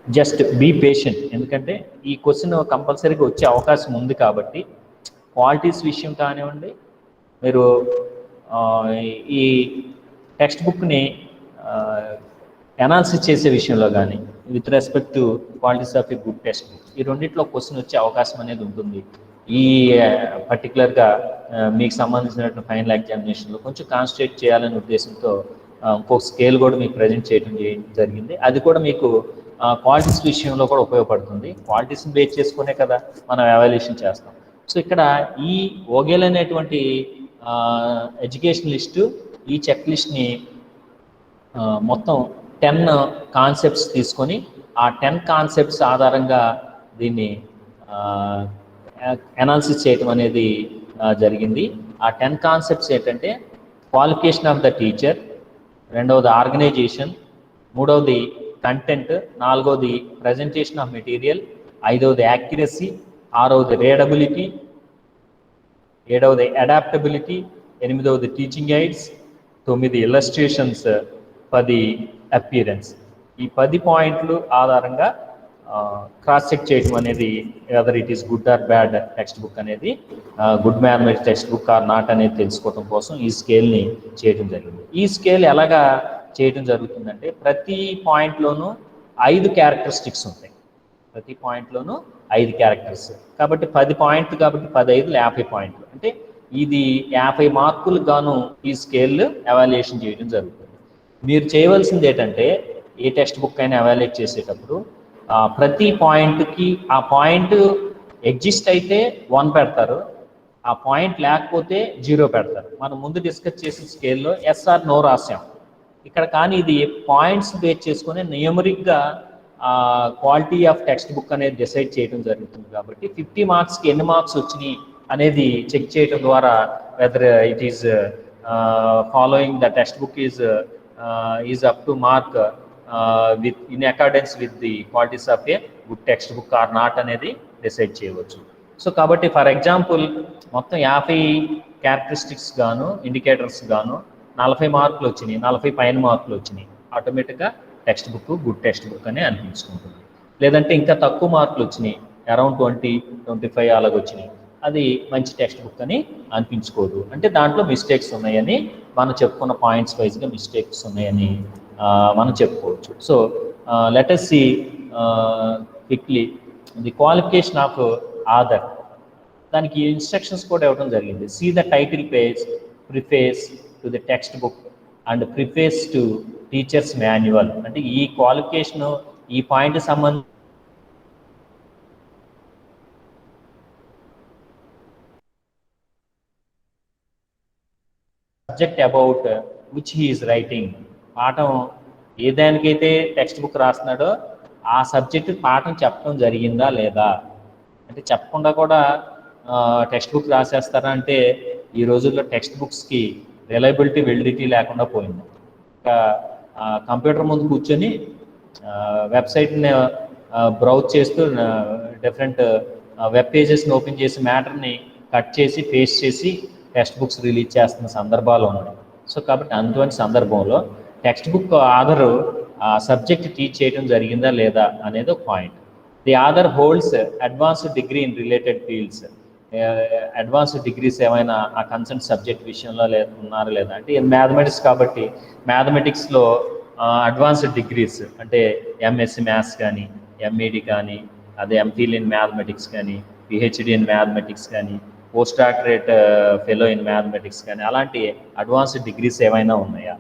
S1: జస్ట్ బీ పేషెంట్, ఎందుకంటే ఈ క్వశ్చన్ కంపల్సరీగా వచ్చే అవకాశం ఉంది కాబట్టి క్వాలిటీస్ విషయం కానివ్వండి, మీరు ఈ టెక్స్ట్ బుక్ని అనాలిసిస్ చేసే విషయంలో కానీ with respect to qualities of a good text book, ఈ రెండింటిలో క్వశ్చన్ వచ్చే అవకాశం అనేది ఉంటుంది. ఈ పర్టికులర్గా మీకు సంబంధించినటువంటి ఫైనల్ ఎగ్జామినేషన్లో కొంచెం కాన్సన్ట్రేట్ చేయాలనే ఉద్దేశంతో ఇంకొక స్కేల్ కూడా మీకు ప్రజెంట్ చేయడం జరిగింది. అది కూడా మీకు క్వాలిటీస్ విషయంలో కూడా ఉపయోగపడుతుంది. క్వాలిటీస్ని బేస్ చేసుకునే కదా మనం ఎవాల్యుయేషన్ చేస్తాం. సో ఇక్కడ ఈ ఓగెల్ అనేటువంటి ఎడ్యుకేషనలిస్టు ఈ చెక్ లిస్ట్ని మొత్తం 10 కాన్సెప్ట్స్ తీసుకొని ఆ 10 కాన్సెప్ట్స్ ఆధారంగా దీన్ని అనాలిసిస్ చేయటం అనేది జరిగింది. ఆ 10 కాన్సెప్ట్స్ ఏంటంటే క్వాలిఫికేషన్ ఆఫ్ ద టీచర్, రెండవది ఆర్గనైజేషన్, మూడవది కంటెంట్, నాలుగవది ప్రజెంటేషన్ ఆఫ్ మెటీరియల్, ఐదవది యాక్యురసీ, ఆరవది రీడబిలిటీ, ఏడవది అడాప్టబిలిటీ, ఎనిమిదవది టీచింగ్ ఎయిడ్స్, 9 ఇల్లస్ట్రేషన్స్, 10 అపియరెన్స్. ఈ 10 పాయింట్లు ఆధారంగా క్రాస్ చెక్ చేయడం అనేది whether it is good or bad text book అనేది good mathematics textbook or not అనేది తెలుసుకోవడం కోసం ఈ స్కేల్ని చేయడం జరిగింది. ఈ స్కేల్ ఎలాగా చేయడం జరుగుతుందంటే ప్రతి పాయింట్లోనూ 5 క్యారెక్టరిస్టిక్స్ ఉంటాయి. ప్రతి పాయింట్లోనూ 5 క్యారెక్టర్స్ కాబట్టి 10 పాయింట్లు కాబట్టి 15 50 పాయింట్లు, అంటే ఇది 50 మార్కులకు గాను ఈ స్కేల్ ఎవాల్యుయేషన్ చేయడం జరుగుతుంది. మీరు చేయవలసింది ఏంటంటే ఏ టెక్స్ట్ బుక్ అయినా ఎవాల్యుయేట్ చేసేటప్పుడు ప్రతి పాయింట్కి ఆ పాయింట్ ఎగ్జిస్ట్ అయితే 1 పెడతారు, ఆ పాయింట్ లేకపోతే 0 పెడతారు. మనం ముందు డిస్కస్ చేసిన స్కేల్లో ఎస్ఆర్ నో రాసాం ఇక్కడ, కానీ ఇది పాయింట్స్ బేస్ చేసుకుని న్యూమరిక్గా క్వాలిటీ ఆఫ్ టెక్స్ట్ బుక్ అనేది డిసైడ్ చేయడం జరుగుతుంది. కాబట్టి 50 మార్క్స్కి ఎన్ని మార్క్స్ వచ్చినాయి అనేది చెక్ చేయడం ద్వారా weather it is following the text book is up to mark with in accordance with the qualities of a good text book or not అనేది డిసైడ్ చేయవచ్చు. సో కాబట్టి ఫర్ ఎగ్జాంపుల్ మొత్తం 50 క్యారెక్టరిస్టిక్స్ గాను indicators గాను 40 మార్కులు వచ్చినాయి, 40 పైన మార్కులు వచ్చినాయి, ఆటోమేటిక్గా text book good text book అని అనిపించుకుంటుంది. లేదంటే ఇంకా తక్కువ మార్కులు వచ్చినాయి, అరౌండ్ 20, 25 అలాగ వచ్చినాయి, అది మంచి టెక్స్ట్ బుక్ అని అనిపించుకోదు. అంటే దాంట్లో మిస్టేక్స్ ఉన్నాయని మనం చెప్పుకున్న పాయింట్స్ వైజ్గా మిస్టేక్స్ ఉన్నాయని మనం చెప్పుకోవచ్చు. So let us see quickly the qualification of author. దానికి ఇన్స్ట్రక్షన్స్ కూడా ఇవ్వడం జరిగింది. See the title page, preface to the text book and preface to teachers manual. అంటే ఈ క్వాలిఫికేషన్ ఈ పాయింట్ సంబంధించి subject about which he is writing. పాఠం ఏ దానికైతే టెక్స్ట్ బుక్ రాస్తున్నాడో ఆ సబ్జెక్టు పాఠం చెప్పడం జరిగిందా లేదా, అంటే చెప్పకుండా కూడా టెక్స్ట్ బుక్ రాసేస్తారా అంటే ఈ రోజుల్లో టెక్స్ట్ బుక్స్కి రిలయబిలిటీ వెలిడిటీ లేకుండా పోయింది. ఇంకా కంప్యూటర్ ముందు కూర్చొని వెబ్సైట్ని బ్రౌజ్ చేస్తూ డిఫరెంట్ వెబ్ పేజెస్ని ఓపెన్ చేసి మ్యాటర్ని కట్ చేసి పేస్ట్ చేసి టెక్స్ట్ బుక్స్ రిలీజ్ చేస్తున్న సందర్భాలు ఉన్నాయి. సో కాబట్టి అటువంటి సందర్భంలో text book Aadhaar subject teach చేయడం జరిగిందా లేదా అనేది ఒక point. The Aadhaar holds advanced degree in related fields. Advanced degrees ఏమైనా ఆ కన్సర్న్ సబ్జెక్ట్ విషయంలో ఉన్నారా లేదా, అంటే మ్యాథమెటిక్స్ కాబట్టి మ్యాథమెటిక్స్లో అడ్వాన్స్డ్ డిగ్రీస్ అంటే ఎంఎస్సి మ్యాథ్స్ కానీ, ఎంఈడి కానీ, అదే ఎంఫిల్ ఇన్ మ్యాథమెటిక్స్ కానీ, పిహెచ్డి ఇన్ మ్యాథమెటిక్స్ కానీ, post doctorate fellow in mathematics కానీ అలాంటి అడ్వాన్స్డ్ డిగ్రీస్ ఏమైనా ఉన్నాయా.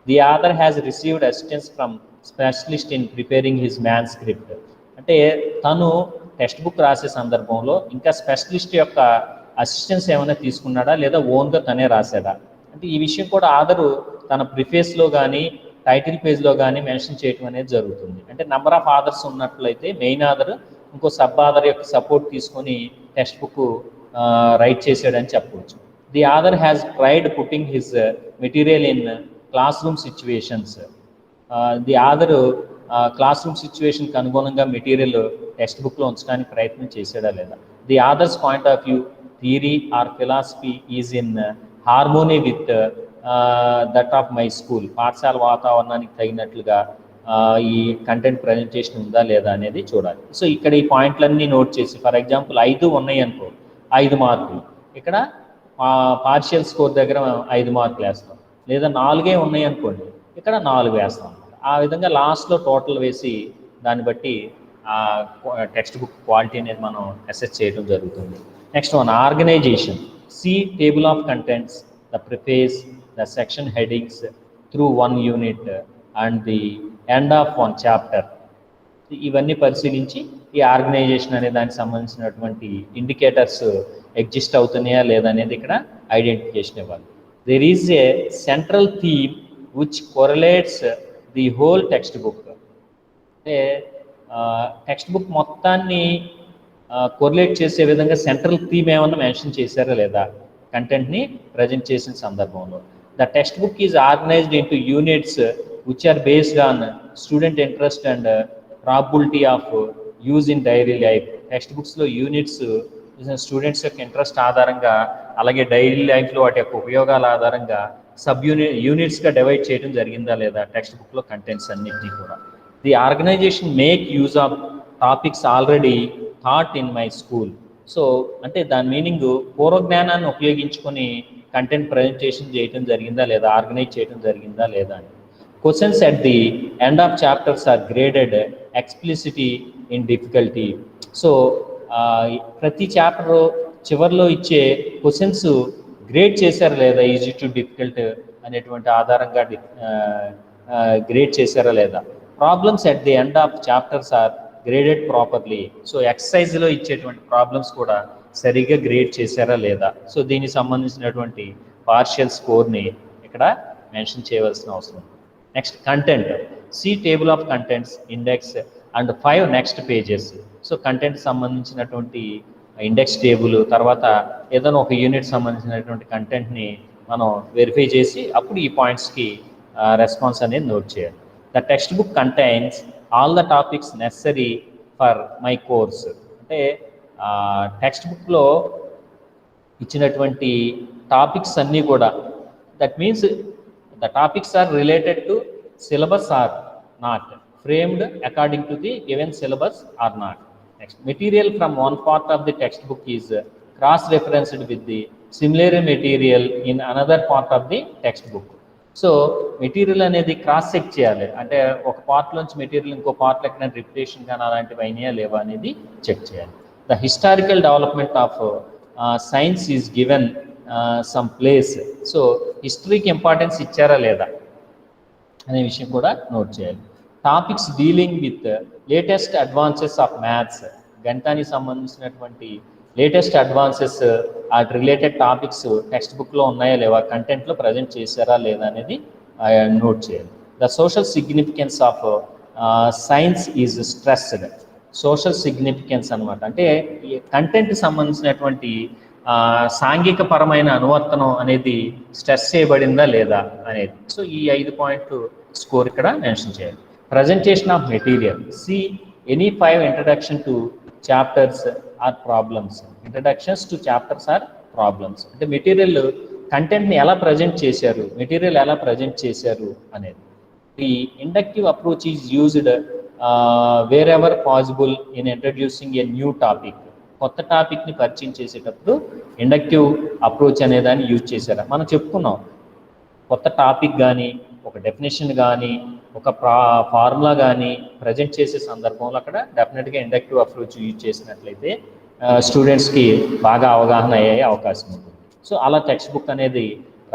S1: The author has received assistance from specialist in preparing his manuscript. అంటే తను టెక్స్ట్ బుక్ రాసే సందర్భంలో ఇంకా స్పెషలిస్ట్ యొక్క అసిస్టెన్స్ ఏమైనా తీసుకున్నాడా లేదా ఓన్గా తనే రాశాడా, అంటే ఈ విషయం కూడా ఆథరు తన ప్రిఫేస్లో కానీ టైటిల్ పేజ్లో కానీ మెన్షన్ చేయడం అనేది జరుగుతుంది. అంటే నెంబర్ ఆఫ్ ఆథర్స్ ఉన్నట్లయితే మెయిన్ ఆథర్ ఇంకో సబ్ ఆథర్ యొక్క సపోర్ట్ తీసుకొని టెక్స్ట్ బుక్ రైట్ చేసాడని చెప్పవచ్చు. The author has tried putting his material in classroom situations. The author classroom సిచ్యువేషన్కి అనుగుణంగా మెటీరియల్ టెక్స్ట్ బుక్లో ఉంచడానికి ప్రయత్నం చేసాడా లేదా. The author's point of view, theory or philosophy is in harmony with that of my school. పాఠశాల వాతావరణానికి తగినట్లుగా ఈ కంటెంట్ ప్రజెంటేషన్ ఉందా లేదా అనేది చూడాలి. సో ఇక్కడ ఈ పాయింట్లన్నీ నోట్ చేసి, ఫర్ ఎగ్జాంపుల్ 5 ఉన్నాయి అనుకో 5 మార్కులు, ఇక్కడ పార్షియల్ స్కోర్ దగ్గర 5 మార్కులు వేస్తాం, లేదా 4 ఉన్నాయి అనుకోండి ఇక్కడ 4 వేస్తాం. ఆ విధంగా లాస్ట్లో టోటల్ వేసి దాన్ని బట్టి టెక్స్ట్ బుక్ క్వాలిటీ అనేది మనం అసెస్ చేయడం జరుగుతుంది. Next one, organisation. See table of contents, the preface, the section headings through 1 unit and the end of 1 chapter. ఇవన్నీ పరిశీలించి ఈ ఆర్గనైజేషన్ అనే దానికి సంబంధించినటువంటి ఇండికేటర్స్ ఎగ్జిస్ట్ అవుతున్నాయా లేదా అనేది ఇక్కడ ఐడెంటిఫికేషన్ ఇవ్వాలి. There is a central theme which correlates the whole textbook. అంటే టెక్స్ట్ బుక్ మొత్తాన్ని కొరిలేట్ చేసే విధంగా సెంట్రల్ థీమ్ ఏమన్నా మెన్షన్ చేశారా లేదా కంటెంట్ని ప్రజెంట్ చేసిన సందర్భంలో. The text book is organised into units which are based on student interest and probability of use in daily life. Text బుక్స్లో యూనిట్స్ స్టూడెంట్స్ యొక్క ఇంట్రెస్ట్ ఆధారంగా, అలాగే డైలీ లైఫ్లో వాటి యొక్క ఉపయోగాల ఆధారంగా యూనిట్స్గా డివైడ్ చేయడం జరిగిందా లేదా టెక్స్ట్ బుక్లో కంటెంట్స్ అన్నింటినీ కూడా. The organisation make use of topics already thought in my school. So అంటే దాని మీనింగ్ పూర్వజ్ఞానాన్ని ఉపయోగించుకొని కంటెంట్ ప్రజెంటేషన్ చేయడం జరిగిందా లేదా, ఆర్గనైజ్ చేయడం జరిగిందా లేదా అని. Questions at the end of chapters are graded explicitly in difficulty. So ప్రతి చాప్టర్ చివరిలో ఇచ్చే క్వశ్చన్స్ గ్రేడ్ చేశారా లేదా, ఈజీ టు డిఫికల్ట్ అనేటువంటి ఆధారంగా గ్రేడ్ చేశారా లేదా. Problems at the end of chapters are graded properly. So ఎక్సర్సైజ్లో ఇచ్చేటువంటి ప్రాబ్లమ్స్ కూడా సరిగ్గా గ్రేడ్ చేశారా లేదా. సో దీనికి సంబంధించినటువంటి పార్షియల్ స్కోర్ని ఇక్కడ మెన్షన్ చేయవలసిన అవసరం. Next content. See table of contents, index and 5 next pages. So content సంబంధించినటువంటి ఇండెక్స్ టేబుల్, తర్వాత ఏదైనా ఒక యూనిట్ సంబంధించినటువంటి కంటెంట్ని మనం వెరిఫై చేసి అప్పుడు ఈ పాయింట్స్కి రెస్పాన్స్ అనేది నోట్ చేయాలి. The text book contains all the topics necessary for my course. అంటే టెక్స్ట్ బుక్లో ఇచ్చినటువంటి టాపిక్స్ అన్నీ కూడా, that means the topics are related to syllabus or not, framed according to the given syllabus or not. Next, material from one part of the textbook is cross-referenced with the similar material in another part of the textbook. So material అనేది cross check చేయాలి, అంటే ఒక పార్ట్లోంచి material ఇంకో పార్ట్లో ఎక్కడ repetition కానీ అలాంటివి అయినాయా లేవా అనేది చెక్ చేయాలి. The historical development of science is given some place. So హిస్టరీకి ఇంపార్టెన్స్ ఇచ్చారా లేదా అనే విషయం కూడా నోట్ చేయాలి. Topics dealing with latest advances of maths, గణితానికి సంబంధించినటువంటి లేటెస్ట్ అడ్వాన్సెస్ ఆ రిలేటెడ్ టాపిక్స్ టెక్స్ట్ బుక్లో ఉన్నాయా లేవా, కంటెంట్లో ప్రజెంట్ చేశారా లేదా అనేది నోట్ చేయాలి. The social significance of science is stressed. Social significance అనమాట, అంటే ఈ కంటెంట్ సంబంధించినటువంటి సాంఘిక పరమైన అనువర్తనం అనేది స్ట్రెస్ చేయబడిందా లేదా అనేది. సో ఈ 5 పాయింట్లు స్కోర్ ఇక్కడ మెన్షన్ చేయాలి. Presentation of material. See any 5 introduction to chapters or problems. Introductions to chapters or problems అంటే మెటీరియల్ కంటెంట్ని ఎలా ప్రజెంట్ చేశారు, మెటీరియల్ ఎలా ప్రజెంట్ చేశారు అనేది. ఈ inductive approach is used wear ever possible in introducing a new topic. కొత్త టాపిక్ని పరిచయం చేసేటప్పుడు ఇండక్టివ్ అప్రోచ్ అనే దాన్ని యూజ్ చేశారా. మనం చెప్పుకున్నాం, కొత్త టాపిక్ కానీ ఒక డెఫినేషన్ కానీ ఒక ఫార్ములా కానీ ప్రజెంట్ చేసే సందర్భంలో అక్కడ డెఫినెట్గా ఇండక్టివ్ అప్రోచ్ యూజ్ చేసినట్లయితే స్టూడెంట్స్కి బాగా అవగాహన అయ్యే అవకాశం ఉంటుంది. సో అలా టెక్స్ట్ బుక్ అనేది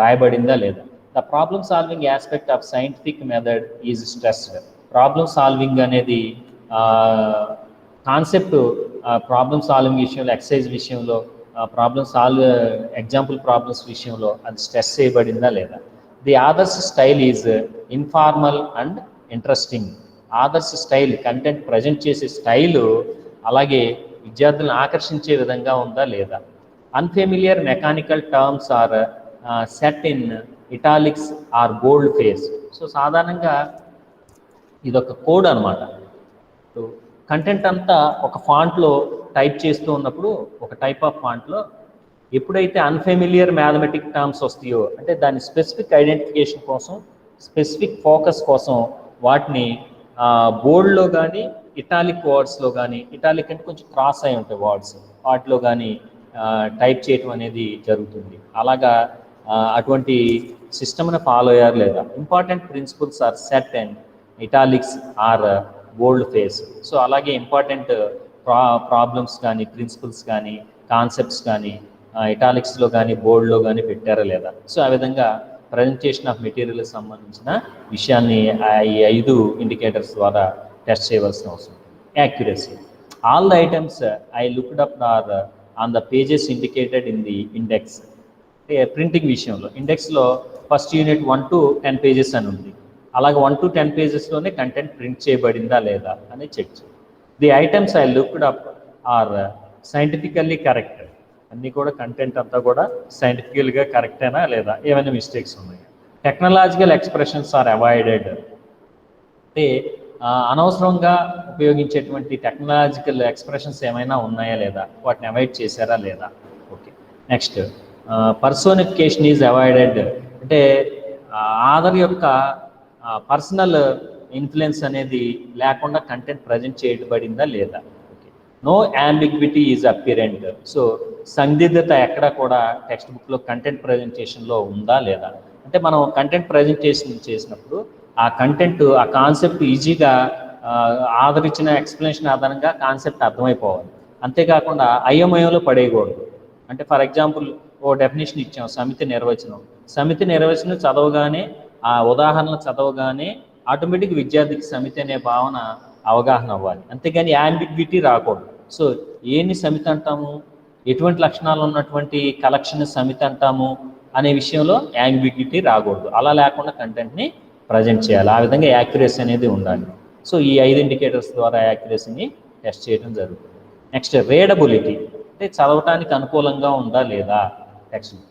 S1: రాయబడిందా లేదా. The problem solving aspect of scientific method is stressed. Problem solving అనేది కాన్సెప్ట్ ప్రాబ్లమ్ సాల్వింగ్ విషయంలో, ఎక్సర్సైజ్ విషయంలో, ఎగ్జాంపుల్ ప్రాబ్లమ్స్ విషయంలో అది స్ట్రెస్ చేయబడిందా లేదా. The author's style is informal and interesting. Author's style content present చేసే స్టైలు అలాగే విద్యార్థులను ఆకర్షించే విధంగా ఉందా లేదా. Unfamiliar mechanical terms are set in italics or bold face. So సాధారణంగా ఇదొక కోడ్ అనమాట. కంటెంట్ అంతా ఒక ఫాంట్లో టైప్ చేస్తూ ఉన్నప్పుడు, ఒక టైప్ ఆఫ్ ఫాంట్లో ఎప్పుడైతే అన్ఫెమిలియర్ మ్యాథమెటిక్ టర్మ్స్ వస్తాయో, అంటే దాని స్పెసిఫిక్ ఐడెంటిఫికేషన్ కోసం, స్పెసిఫిక్ ఫోకస్ కోసం వాటిని బోల్డ్లో కానీ ఇటాలిక్ వర్డ్స్లో కానీ, ఇటాలిక్ అంటే కొంచెం క్రాస్ అయి ఉంటాయి వర్డ్స్, వాటిలో కానీ టైప్ చేయటం అనేది జరుగుతుంది. అలాగా అటువంటి సిస్టమ్ని ఫాలో అయ్యారు లేదా. Important principles are set and italics or bold face. So అలాగే ఇంపార్టెంట్ ప్రాబ్లమ్స్ కానీ, ప్రిన్సిపల్స్ కానీ, కాన్సెప్ట్స్ కానీ ఇటాలిక్స్లో కానీ బోల్డ్లో కానీ పెట్టారా లేదా. సో ఆ విధంగా ప్రజెంటేషన్ ఆఫ్ మెటీరియల్కి సంబంధించిన విషయాన్ని ఈ 5 ఇండికేటర్స్ ద్వారా టెస్ట్ చేయవలసిన అవసరం. Accuracy. All the items I looked up or on the pages indicated in the index. Printing విషయంలో ఇండెక్స్లో ఫస్ట్ యూనిట్ 1 to 10 పేజెస్ అని ఉంది. అలాగే 1 to 10 పేజెస్లోనే కంటెంట్ ప్రింట్ చేయబడిందా లేదా అని చెక్ చేయాలి. The items I looked up or scientifically correct. అన్నీ కూడా కంటెంట్ అంతా కూడా సైంటిఫికల్గా కరెక్టేనా లేదా, ఏమైనా మిస్టేక్స్ ఉన్నాయి. Technological expressions are avoided. అంటే అనవసరంగా ఉపయోగించేటువంటి టెక్నాలజికల్ ఎక్స్ప్రెషన్స్ ఏమైనా ఉన్నాయా లేదా, వాటిని అవాయిడ్ చేశారా లేదా. Okay. Next personification is avoided. అంటే ఆధర్ యొక్క పర్సనల్ ఇన్ఫ్లుయెన్స్ అనేది లేకుండా కంటెంట్ ప్రజెంట్ చేయబడిందా లేదా. Okay. No ambiguity is apparent. So సందిగ్ధత ఎక్కడ కూడా టెక్స్ట్ బుక్లో కంటెంట్ ప్రజెంటేషన్లో ఉందా లేదా. అంటే మనం కంటెంట్ ప్రజెంటేషన్ చేసినప్పుడు ఆ కంటెంట్, ఆ కాన్సెప్ట్ ఈజీగా ఆదరించిన ఎక్స్ప్లెనేషన్ ఆధారంగా కాన్సెప్ట్ అర్థమైపోవాలి. అంతేకాకుండా అయోమయంలో పడేయకూడదు. అంటే ఫర్ ఎగ్జాంపుల్ ఓ డెఫినేషన్ ఇచ్చాం, సమితి నిర్వచనం. సమితి నిర్వచనం చదవగానే, ఆ ఉదాహరణలు చదవగానే ఆటోమేటిక్ విద్యార్థికి సమితి అనే భావన అవగాహన అవ్వాలి. అంతేగాని యాంబిగ్విటీ రాకూడదు. సో ఏని సమితి అంటాము, ఎటువంటి లక్షణాలు ఉన్నటువంటి కలెక్షన్ సమితి అంటాము అనే విషయంలో యాంబిగ్విటీ రాకూడదు. అలా లేకుండా కంటెంట్ని ప్రజెంట్ చేయాలి. ఆ విధంగా యాక్యురసీ అనేది ఉండాలి. సో ఈ 5 ఇండికేటర్స్ ద్వారా యాక్యురసీని టెస్ట్ చేయడం జరుగుతుంది. Next readability. అంటే చదవటానికి అనుకూలంగా ఉందా లేదా text book.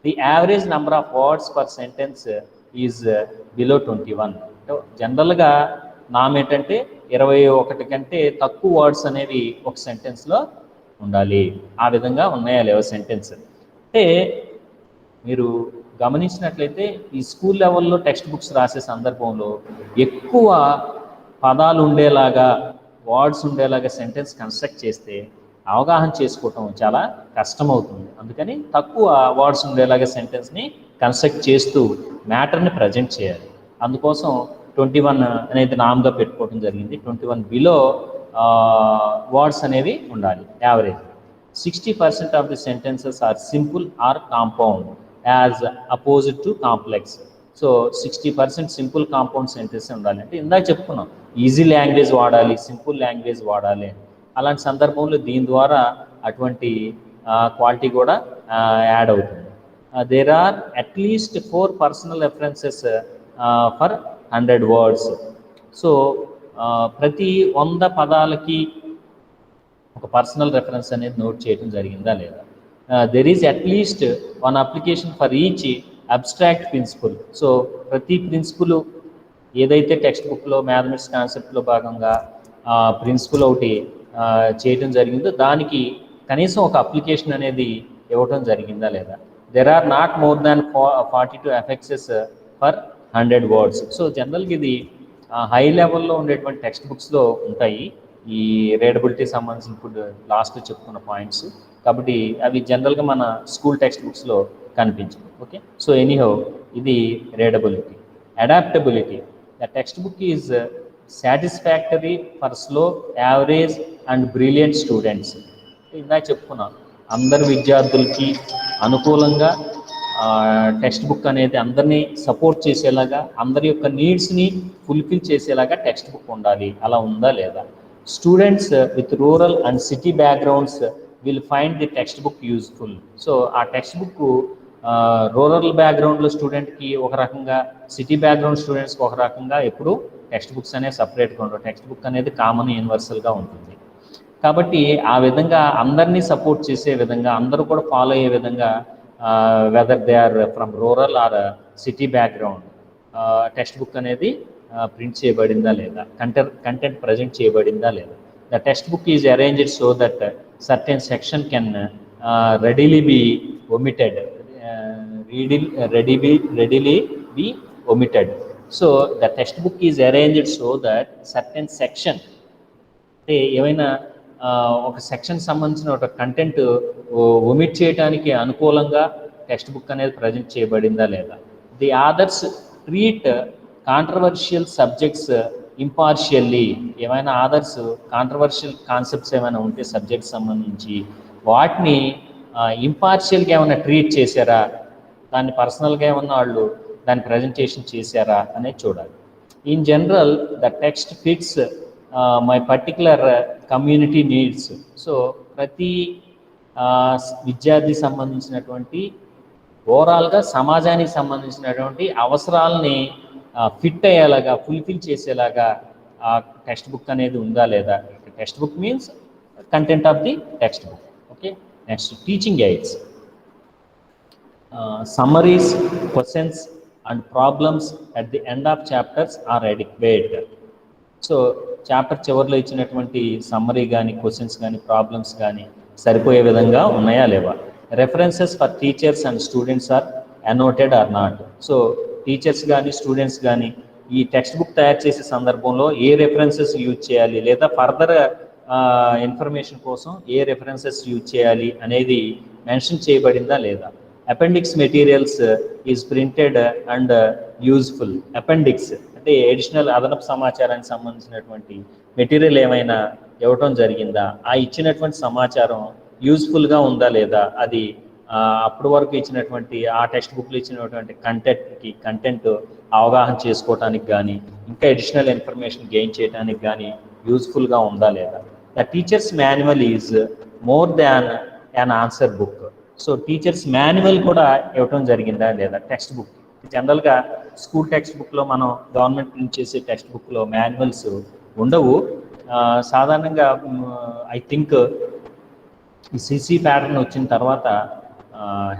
S1: The average number of words per sentence is below 21. జనరల్గా ఏంటంటే 21 కంటే తక్కువ వర్డ్స్ అనేవి ఒక సెంటెన్స్లో ఉండాలి. ఆ విధంగా ఉన్నాయా లేవో సెంటెన్స్. అంటే మీరు గమనించినట్లయితే ఈ స్కూల్ లెవెల్లో టెక్స్ట్ బుక్స్ రాసే సందర్భంలో ఎక్కువ పదాలు ఉండేలాగా, వర్డ్స్ ఉండేలాగా సెంటెన్స్ కన్స్ట్రక్ట్ చేస్తే అవగాహన చేసుకోవటం చాలా కష్టమవుతుంది. అందుకని తక్కువ వర్డ్స్ ఉండేలాగా సెంటెన్స్ని కన్స్ట్రక్ట్ చేస్తూ మ్యాటర్ని ప్రజెంట్ చేయాలి. అందుకోసం 21 అనేది నామ్గా పెట్టుకోవడం జరిగింది. 21 బిలో వర్డ్స్ అనేవి ఉండాలి average. 60% of the sentences are simple or compound as opposite to complex. So 60% simple compound sentence ఉండాలి. అంటే ఇందాక చెప్పుకున్నాం, ఈజీ లాంగ్వేజ్ వాడాలి, సింపుల్ లాంగ్వేజ్ వాడాలి. అలాంటి సందర్భంలో దీని ద్వారా అటువంటి క్వాలిటీ కూడా యాడ్ అవుతుంది. There are at least 4 personal references for 100 words. So ప్రతి 100 పదాలకి ఒక పర్సనల్ రెఫరెన్స్ అనేది నోట్ చేయడం జరిగిందా లేదా. There is at least 1 application for each abstract principle. So ప్రతి ప్రిన్సిపల్ ఏదైతే టెక్స్ట్ బుక్లో మ్యాథమెటిక్స్ కాన్సెప్ట్లో భాగంగా ప్రిన్సిపల్ ఒకటి చేయడం జరిగిందో దానికి కనీసం ఒక అప్లికేషన్ అనేది ఇవ్వటం జరిగిందా లేదా. There are not more than 42 affixes for 100 words. So జనరల్గా ఇది హై లెవెల్లో ఉండేటువంటి టెక్స్ట్ బుక్స్లో ఉంటాయి ఈ రీడబిలిటీ సంబంధించిన ఇప్పుడు లాస్ట్లో చెప్పుకున్న పాయింట్స్. కాబట్టి అవి జనరల్గా మన స్కూల్ టెక్స్ట్ బుక్స్లో కనిపించవు. ఓకే. సో ఎనీహౌ ఇది readability. Adaptability. The text book is satisfactory for slow, average and brilliant students. ఇందాక చెప్పుకున్నాం, అందరు విద్యార్థులకి అనుకూలంగా టెక్స్ట్ బుక్ అనేది అందరినీ సపోర్ట్ చేసేలాగా, అందరి యొక్క నీడ్స్ని ఫుల్ఫిల్ చేసేలాగా టెక్స్ట్ బుక్ ఉండాలి. అలా ఉందా లేదా. Students with rural and city backgrounds will find the text book useful. So ఆ టెక్స్ట్ బుక్ రూరల్ బ్యాక్గ్రౌండ్లో స్టూడెంట్కి ఒక రకంగా, సిటీ బ్యాక్గ్రౌండ్ స్టూడెంట్స్కి ఒక రకంగా ఎప్పుడు టెక్స్ట్ బుక్స్ అనేవి సపరేట్గా ఉండవు. టెక్స్ట్ బుక్ అనేది కామన్ యూనివర్సల్గా ఉంటుంది. కాబట్టి ఆ విధంగా అందరినీ సపోర్ట్ చేసే విధంగా, అందరూ కూడా ఫాలో అయ్యే విధంగా, whether they are from rural or city background, text book అనేది ప్రింట్ చేయబడిందా లేదా, కంటెంట్ ప్రజెంట్ చేయబడిందా లేదా. The text book is arranged so that certain section can readily be omitted, readily be omitted. So the textbook is arranged so that certain section, అంటే ఏమైనా ఒక section సంబంధించిన ఒక కంటెంట్ ఒమిట్ చేయడానికి అనుకూలంగా టెక్స్ట్ బుక్ అనేది ప్రజెంట్ చేయబడిందా లేదా. The authors treat controversial subjects impartially. ఏమైనా ఆథర్స్ కాంట్రవర్షియల్ కాన్సెప్ట్స్ ఏమైనా ఉంటే సబ్జెక్ట్స్ సంబంధించి వాటిని ఇంపార్షియల్గా ఏమైనా ట్రీట్ చేశారా, దాన్ని పర్సనల్గా ఏమన్నా వాళ్ళు దాని ప్రజెంటేషన్ చేశారా అనేది చూడాలి. In general the text fits my particular community needs. So ప్రతి విద్యార్థి సంబంధించినటువంటి ఓవరాల్గా సమాజానికి సంబంధించినటువంటి అవసరాలని ఫిట్ అయ్యేలాగా, ఫుల్ఫిల్ చేసేలాగా ఆ టెక్స్ట్ బుక్ అనేది ఉందా లేదా. Text book means content of the text book. Okay, next teaching AIDS. Summaries, questions and problems at the end of chapters are adequate. So chapter చివరిలో ఇచ్చినటువంటి సమ్మరీ కానీ, క్వశ్చన్స్ కానీ, ప్రాబ్లమ్స్ కానీ సరిపోయే విధంగా ఉన్నాయా లేవా. References for teachers and students are annotated or not. So teachers కానీ, స్టూడెంట్స్ కానీ ఈ టెక్స్ట్ బుక్ తయారు చేసే సందర్భంలో ఏ రెఫరెన్సెస్ యూజ్ చేయాలి, లేదా ఫర్దర్ ఇన్ఫర్మేషన్ కోసం ఏ రెఫరెన్సెస్ యూజ్ చేయాలి అనేది మెన్షన్ చేయబడిందా లేదా. Appendix materials is printed and useful. Appendix అంటే అడిషనల్ అదనపు సమాచారానికి సంబంధించినటువంటి మెటీరియల్ ఏమైనా ఇవ్వటం జరిగిందా, ఆ ఇచ్చినటువంటి సమాచారం యూజ్ఫుల్గా ఉందా లేదా, అది అప్పటి వరకు ఇచ్చినటువంటి ఆ టెక్స్ట్ బుక్లో ఇచ్చినటువంటి కంటెంట్ అవగాహన చేసుకోవటానికి కానీ, ఇంకా అడిషనల్ ఇన్ఫర్మేషన్ గెయిన్ చేయడానికి కానీ యూజ్ఫుల్గా ఉందా లేదా. The teachers manual is more than an answer book. So teachers manual కూడా ఇవ్వటం జరిగిందా లేదా. టెక్స్ట్ బుక్ జనరల్గా స్కూల్ టెక్స్ట్ బుక్లో, మనం గవర్నమెంట్ ప్రింట్ చేసే టెక్స్ట్ బుక్లో మాన్యువల్స్ ఉండవు. సాధారణంగా ఐ థింక్ ఈ సిసి ప్యాటర్న్ వచ్చిన తర్వాత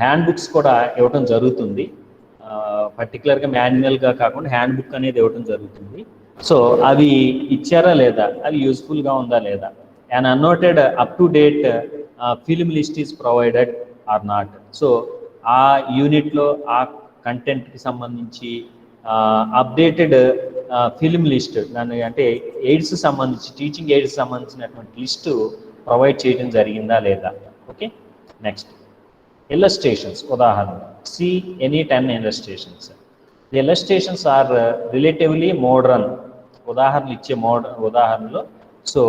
S1: హ్యాండ్ బుక్స్ కూడా ఇవ్వటం జరుగుతుంది. పర్టికులర్గా మాన్యువల్గా కాకుండా హ్యాండ్ బుక్ అనేది ఇవ్వటం జరుగుతుంది. సో అవి ఇచ్చారా లేదా, అవి యూస్ఫుల్గా ఉందా లేదా. And annotated up to date film list is provided or not. So ఆ యూనిట్లో ఆ కంటెంట్కి సంబంధించి అప్డేటెడ్ ఫిల్మ్ లిస్ట్, దాని అంటే ఎయిడ్స్ సంబంధించి, టీచింగ్ ఎయిడ్స్ సంబంధించినటువంటి లిస్టు ప్రొవైడ్ చేయడం జరిగిందా లేదా. Okay, next illustrations. ఉదాహరణ, C any 10 illustrations. The illustrations are relatively modern. ఉదాహరణలు ఇచ్చే ఉదాహరణలో సో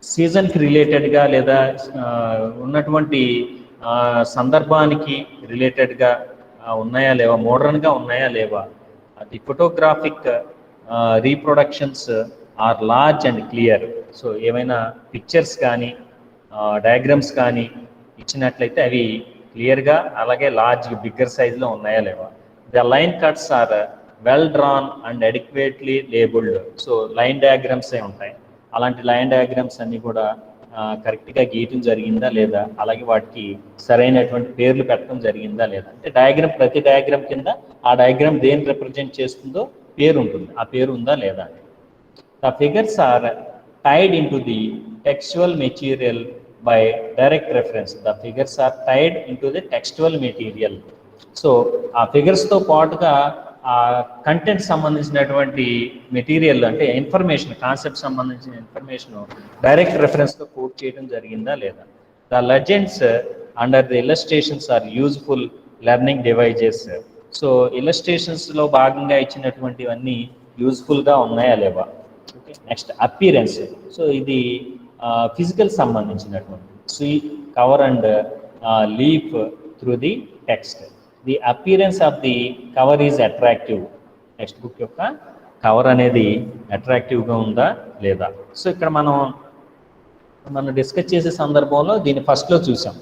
S1: సీజన్కి రిలేటెడ్గా లేదా ఉన్నటువంటి సందర్భానికి రిలేటెడ్గా ఉన్నాయా లేవా, మోడర్న్గా ఉన్నాయా లేవా. The photographic reproductions are large and clear. So ఏమైనా పిక్చర్స్ కానీ, డయాగ్రామ్స్ కానీ ఇచ్చినట్లయితే అవి క్లియర్గా, అలాగే లార్జ్ బిగ్గర్ సైజులో ఉన్నాయా లేవా. The line cuts are well drawn and adequately labelled. So line డయాగ్రామ్సే ఉంటాయి. అలాంటి లైన్ డయాగ్రామ్స్ అన్నీ కూడా కరెక్ట్గా గీయటం జరిగిందా లేదా, అలాగే వాటికి సరైనటువంటి పేర్లు పెట్టడం జరిగిందా లేదా. అంటే డయాగ్రామ్, ప్రతి డయాగ్రామ్ కింద ఆ డయాగ్రామ్ దేన్ని రిప్రజెంట్ చేస్తుందో పేరు ఉంటుంది, ఆ పేరు ఉందా లేదా. The figures are tied in to the textual material by direct reference. The figures are tied in to the textual material. So ఆ ఫిగర్స్తో పాటుగా ఆ కంటెంట్ సంబంధించినటువంటి మెటీరియల్, అంటే ఇన్ఫర్మేషన్, కాన్సెప్ట్ సంబంధించిన ఇన్ఫర్మేషన్ డైరెక్ట్ రెఫరెన్స్తో కోట్ చేయడం జరిగిందా లేదా. The legends under the illustrations are useful learning devices. So ఇల్లస్ట్రేషన్స్లో భాగంగా ఇచ్చినటువంటివన్నీ యూజ్ఫుల్గా ఉన్నాయా లేవా. Okay, next appearance. సో ఇది ఫిజికల్ సంబంధించినటువంటి cover and leaf through the text. The appearance of the cover is attractive. Text book యొక్క కవర్ అనేది అట్రాక్టివ్గా ఉందా లేదా. సో ఇక్కడ మనం డిస్కస్ చేసే సందర్భంలో దీన్ని ఫస్ట్లో చూసాం.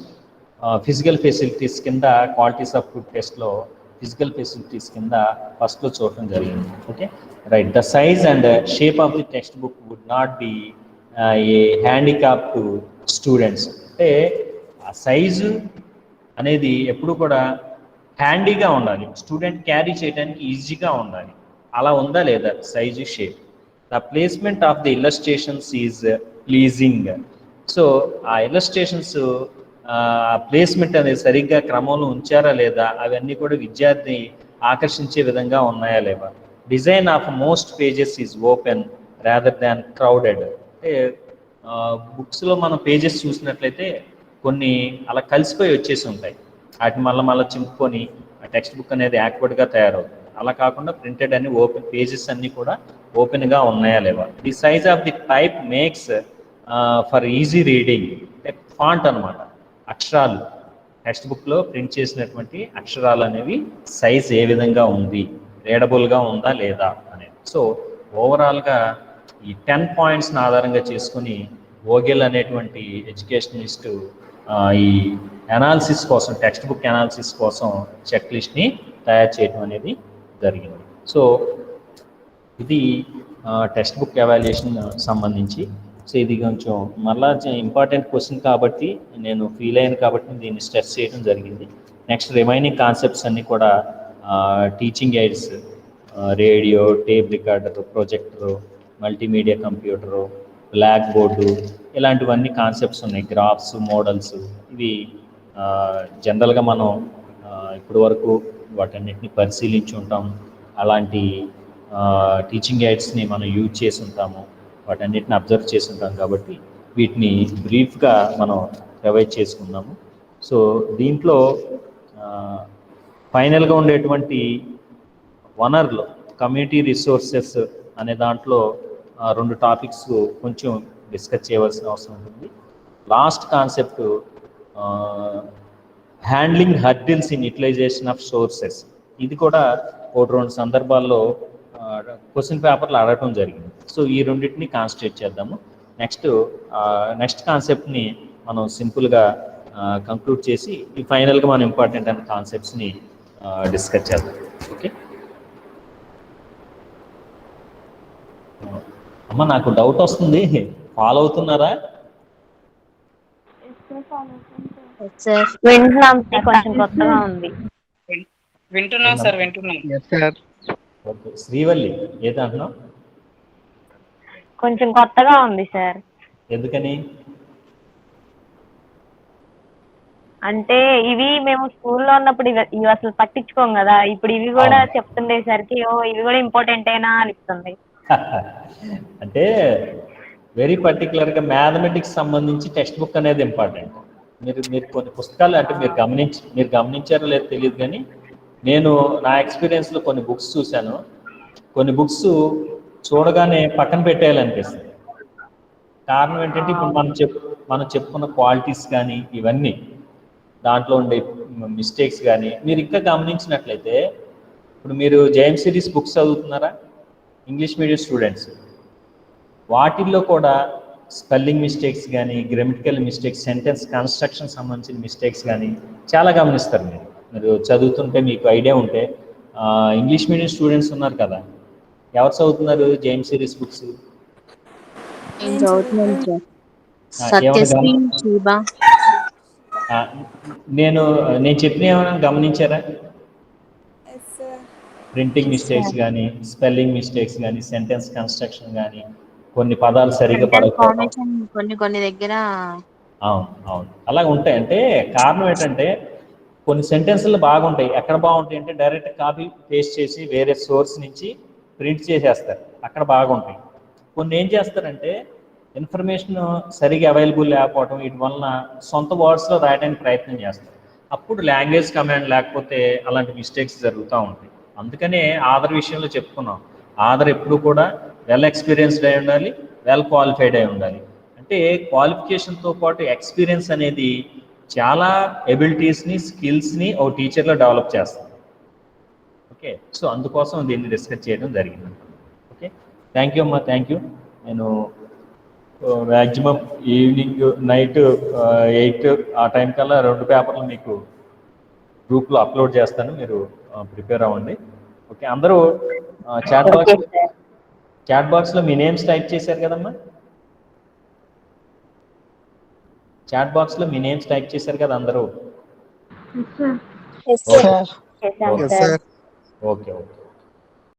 S1: ఫిజికల్ ఫెసిలిటీస్ కింద క్వాలిటీస్ ఆఫ్ ఫుడ్ టెస్ట్లో ఫిజికల్ ఫెసిలిటీస్ కింద ఫస్ట్లో చూడటం జరిగింది. Okay right. The size and shape of the text book would not be a handicap to students. అంటే ఆ సైజు అనేది ఎప్పుడు కూడా హ్యాండీగా ఉండాలి, స్టూడెంట్ క్యారీ చేయడానికి ఈజీగా ఉండాలి. అలా ఉందా లేదా size, shape. The placement of the illustrations is pleasing. So ఆ ఇల్లస్ట్రేషన్స్ ప్లేస్మెంట్ అనేది సరిగ్గా క్రమంలో ఉంచారా లేదా, అవన్నీ కూడా విద్యార్థిని ఆకర్షించే విధంగా ఉన్నాయా లేవా. Design of most pages is open rather than crowded. అంటే బుక్స్లో మనం పేజెస్ చూసినట్లయితే కొన్ని అలా కలిసిపోయి వచ్చేసి ఉంటాయి, వాటిని మళ్ళీ చింపుకొని ఆ టెక్స్ట్ బుక్ అనేది యాక్వర్డ్గా తయారవుతుంది. అలా కాకుండా ప్రింటెడ్ అన్ని ఓపెన్ పేజెస్ అన్నీ కూడా ఓపెన్గా ఉన్నాయా లేవా. The size of the type makes for easy reading. Font అనమాట, అక్షరాలు టెక్స్ట్ బుక్లో ప్రింట్ చేసినటువంటి అక్షరాలు అనేవి సైజ్ ఏ విధంగా ఉంది, రీడబుల్గా ఉందా లేదా అనేది. సో ఓవరాల్గా ఈ 10 పాయింట్స్ని ఆధారంగా చేసుకుని వోగెల్ అనేటువంటి ఎడ్యుకేషనలిస్టు ఈ అనాలిసిస్ కోసం, టెక్స్ట్ బుక్ అనాలిసిస్ కోసం చెక్ లిస్ట్ని తయారు చేయడం అనేది జరిగింది. సో ఇది టెక్స్ట్ బుక్ ఎవాల్యుయేషన్ సంబంధించి. సో ఇది కొంచెం మళ్ళా ఇంపార్టెంట్ క్వశ్చన్ కాబట్టి నేను ఫీల్ అయ్యాను కాబట్టి దీన్ని స్ట్రెస్ చేయడం జరిగింది. నెక్స్ట్ రిమైనింగ్ కాన్సెప్ట్స్ అన్నీ కూడా teaching aids, radio, tape recorder, projector, multimedia computer, black board, ఇలాంటివన్నీ కాన్సెప్ట్స్ ఉన్నాయి. గ్రాఫ్స్, మోడల్స్, ఇవి జనరల్గా మనం ఇప్పటి వరకు వాటన్నిటిని పరిశీలించి ఉంటాం. అలాంటి టీచింగ్ ఎయిడ్స్ని మనం యూజ్ చేసి ఉంటాము, వాటన్నిటిని అబ్జర్వ్ చేసి ఉంటాం కాబట్టి వీటిని బ్రీఫ్గా మనం ప్రొవైడ్ చేసుకున్నాము. సో దీంట్లో ఫైనల్గా ఉండేటువంటి వనరులు, కమ్యూనిటీ రిసోర్సెస్ అనే దాంట్లో 2 టాపిక్స్ కొంచెం డిస్కస్ చేయవలసిన అవసరం ఉంటుంది. Last concept handling hurdles in utilisation of sources. ఇది కూడా 1-2 సందర్భాల్లో క్వశ్చన్ పేపర్లు అడగటం జరిగింది. సో ఈ రెండింటిని కాన్సన్ట్రేట్ చేద్దాము. నెక్స్ట్ కాన్సెప్ట్ని మనం సింపుల్గా కంక్లూడ్ చేసి ఈ ఫైనల్గా మనం ఇంపార్టెంట్ అయిన కాన్సెప్ట్స్ని డిస్కస్ చేద్దాం. ఓకే అమ్మ, నాకు డౌట్ వస్తుంది, ఫాలో అవుతున్నారా?
S3: కొంచెం కొత్తగా ఉంది.
S4: వింటున్నాం సార్, వింటున్నాం.
S1: ఓకే శ్రీవల్లి, ఏదంటున్నావు?
S3: కొంచెం కొత్తగా ఉంది సార్.
S1: ఎందుకని?
S3: అంటే ఇవి మేము స్కూల్లో ఉన్నప్పుడు ఇవి అసలు పట్టించుకోం కదా, ఇప్పుడు ఇవి కూడా చెప్తుండేసరికి ఇవి కూడా ఇంపార్టెంటేనా అనిపిస్తుంది.
S1: అంటే వెరీ పర్టికులర్గా మ్యాథమెటిక్స్ సంబంధించి టెక్స్ట్ బుక్ అనేది ఇంపార్టెంట్. మీరు కొన్ని పుస్తకాలు అంటే మీరు గమనించారో లేదో తెలియదు, కానీ నేను నా ఎక్స్పీరియన్స్లో కొన్ని బుక్స్ చూశాను. కొన్ని బుక్స్ చూడగానే పక్కన పెట్టేయాలనిపిస్తుంది. కారణం ఏంటంటే ఇప్పుడు మనం చెప్పుకున్న క్వాలిటీస్ కానీ ఇవన్నీ దాంట్లో ఉండే మిస్టేక్స్ కానీ మీరు ఇంకా గమనించినట్లయితే, ఇప్పుడు మీరు జేఎం సిరీస్ బుక్స్ చదువుతున్నారా, ఇంగ్లీష్ మీడియం స్టూడెంట్స్, వాటిల్లో కూడా స్పెల్లింగ్ మిస్టేక్స్ కానీ, గ్రామటికల్ మిస్టేక్స్, సెంటెన్స్ కన్స్ట్రక్షన్ సంబంధించిన మిస్టేక్స్ కానీ చాలా గమనిస్తారు. మీరు చదువుతుంటే మీకు ఐడియా ఉంటే, ఇంగ్లీష్ మీడియం స్టూడెంట్స్ ఉన్నారు కదా, ఎవరు చదువుతున్నారు జేఎం సిరీస్ బుక్స్? నేను చెప్పిన ఏమైనా గమనించారా? ప్రింటింగ్ మిస్టేక్స్ కానీ, స్పెల్లింగ్ మిస్టేక్స్ కానీ, సెంటెన్స్ కన్స్ట్రక్షన్ కానీ, కొన్ని పదాలు సరిగ్గా పడకపోవడం,
S2: కొన్ని దగ్గర
S1: అవును అలా ఉంటాయి. అంటే కారణం ఏంటంటే కొన్ని సెంటెన్స్లు బాగుంటాయి, ఎక్కడ బాగుంటాయి అంటే డైరెక్ట్ కాపీ పేస్ట్ చేసి వేరే సోర్స్ నుంచి ప్రింట్ చేసేస్తారు, అక్కడ బాగుంటాయి. కొన్ని ఏం చేస్తారంటే ఇన్ఫర్మేషన్ సరిగా అవైలబుల్ లేకపోవడం, వీటి వలన సొంత వర్డ్స్లో రాయడానికి ప్రయత్నం చేస్తారు. అప్పుడు లాంగ్వేజ్ కమాండ్ లేకపోతే అలాంటి మిస్టేక్స్ జరుగుతూ ఉంటాయి. అందుకనే ఆధార్ విషయంలో చెప్పుకున్నాం, ఆధార్ ఎప్పుడు కూడా వెల్ ఎక్స్పీరియన్స్డ్ అయి ఉండాలి, వెల్ క్వాలిఫైడ్ అయి ఉండాలి. అంటే క్వాలిఫికేషన్తో పాటు ఎక్స్పీరియన్స్ అనేది చాలా ఎబిలిటీస్ని, స్కిల్స్ని ఓ టీచర్లో డెవలప్ చేస్తుంది. ఓకే, సో అందుకోసం దీన్ని డిస్కస్ చేయడం జరిగింది. ఓకే. థ్యాంక్ యూ అమ్మా, థ్యాంక్ యూ. నేను మ్యాక్సిమం ఈవినింగ్ నైట్ 8 ఆ టైం కల్లా 2 పేపర్లు మీకు గ్రూప్లో అప్లోడ్ చేస్తాను, మీరు ప్రిపేర్ అవ్వండి. ఓకే, అందరూ చాట్ బాక్స్లో మీ నేమ్స్ టైప్ చేశారు కదమ్మా? చాట్ బాక్స్లో మీ నేమ్స్ టైప్ చేశారు కదా అందరూ?
S3: చేశాం
S1: ఓకే
S3: సార్.
S1: ఓకే.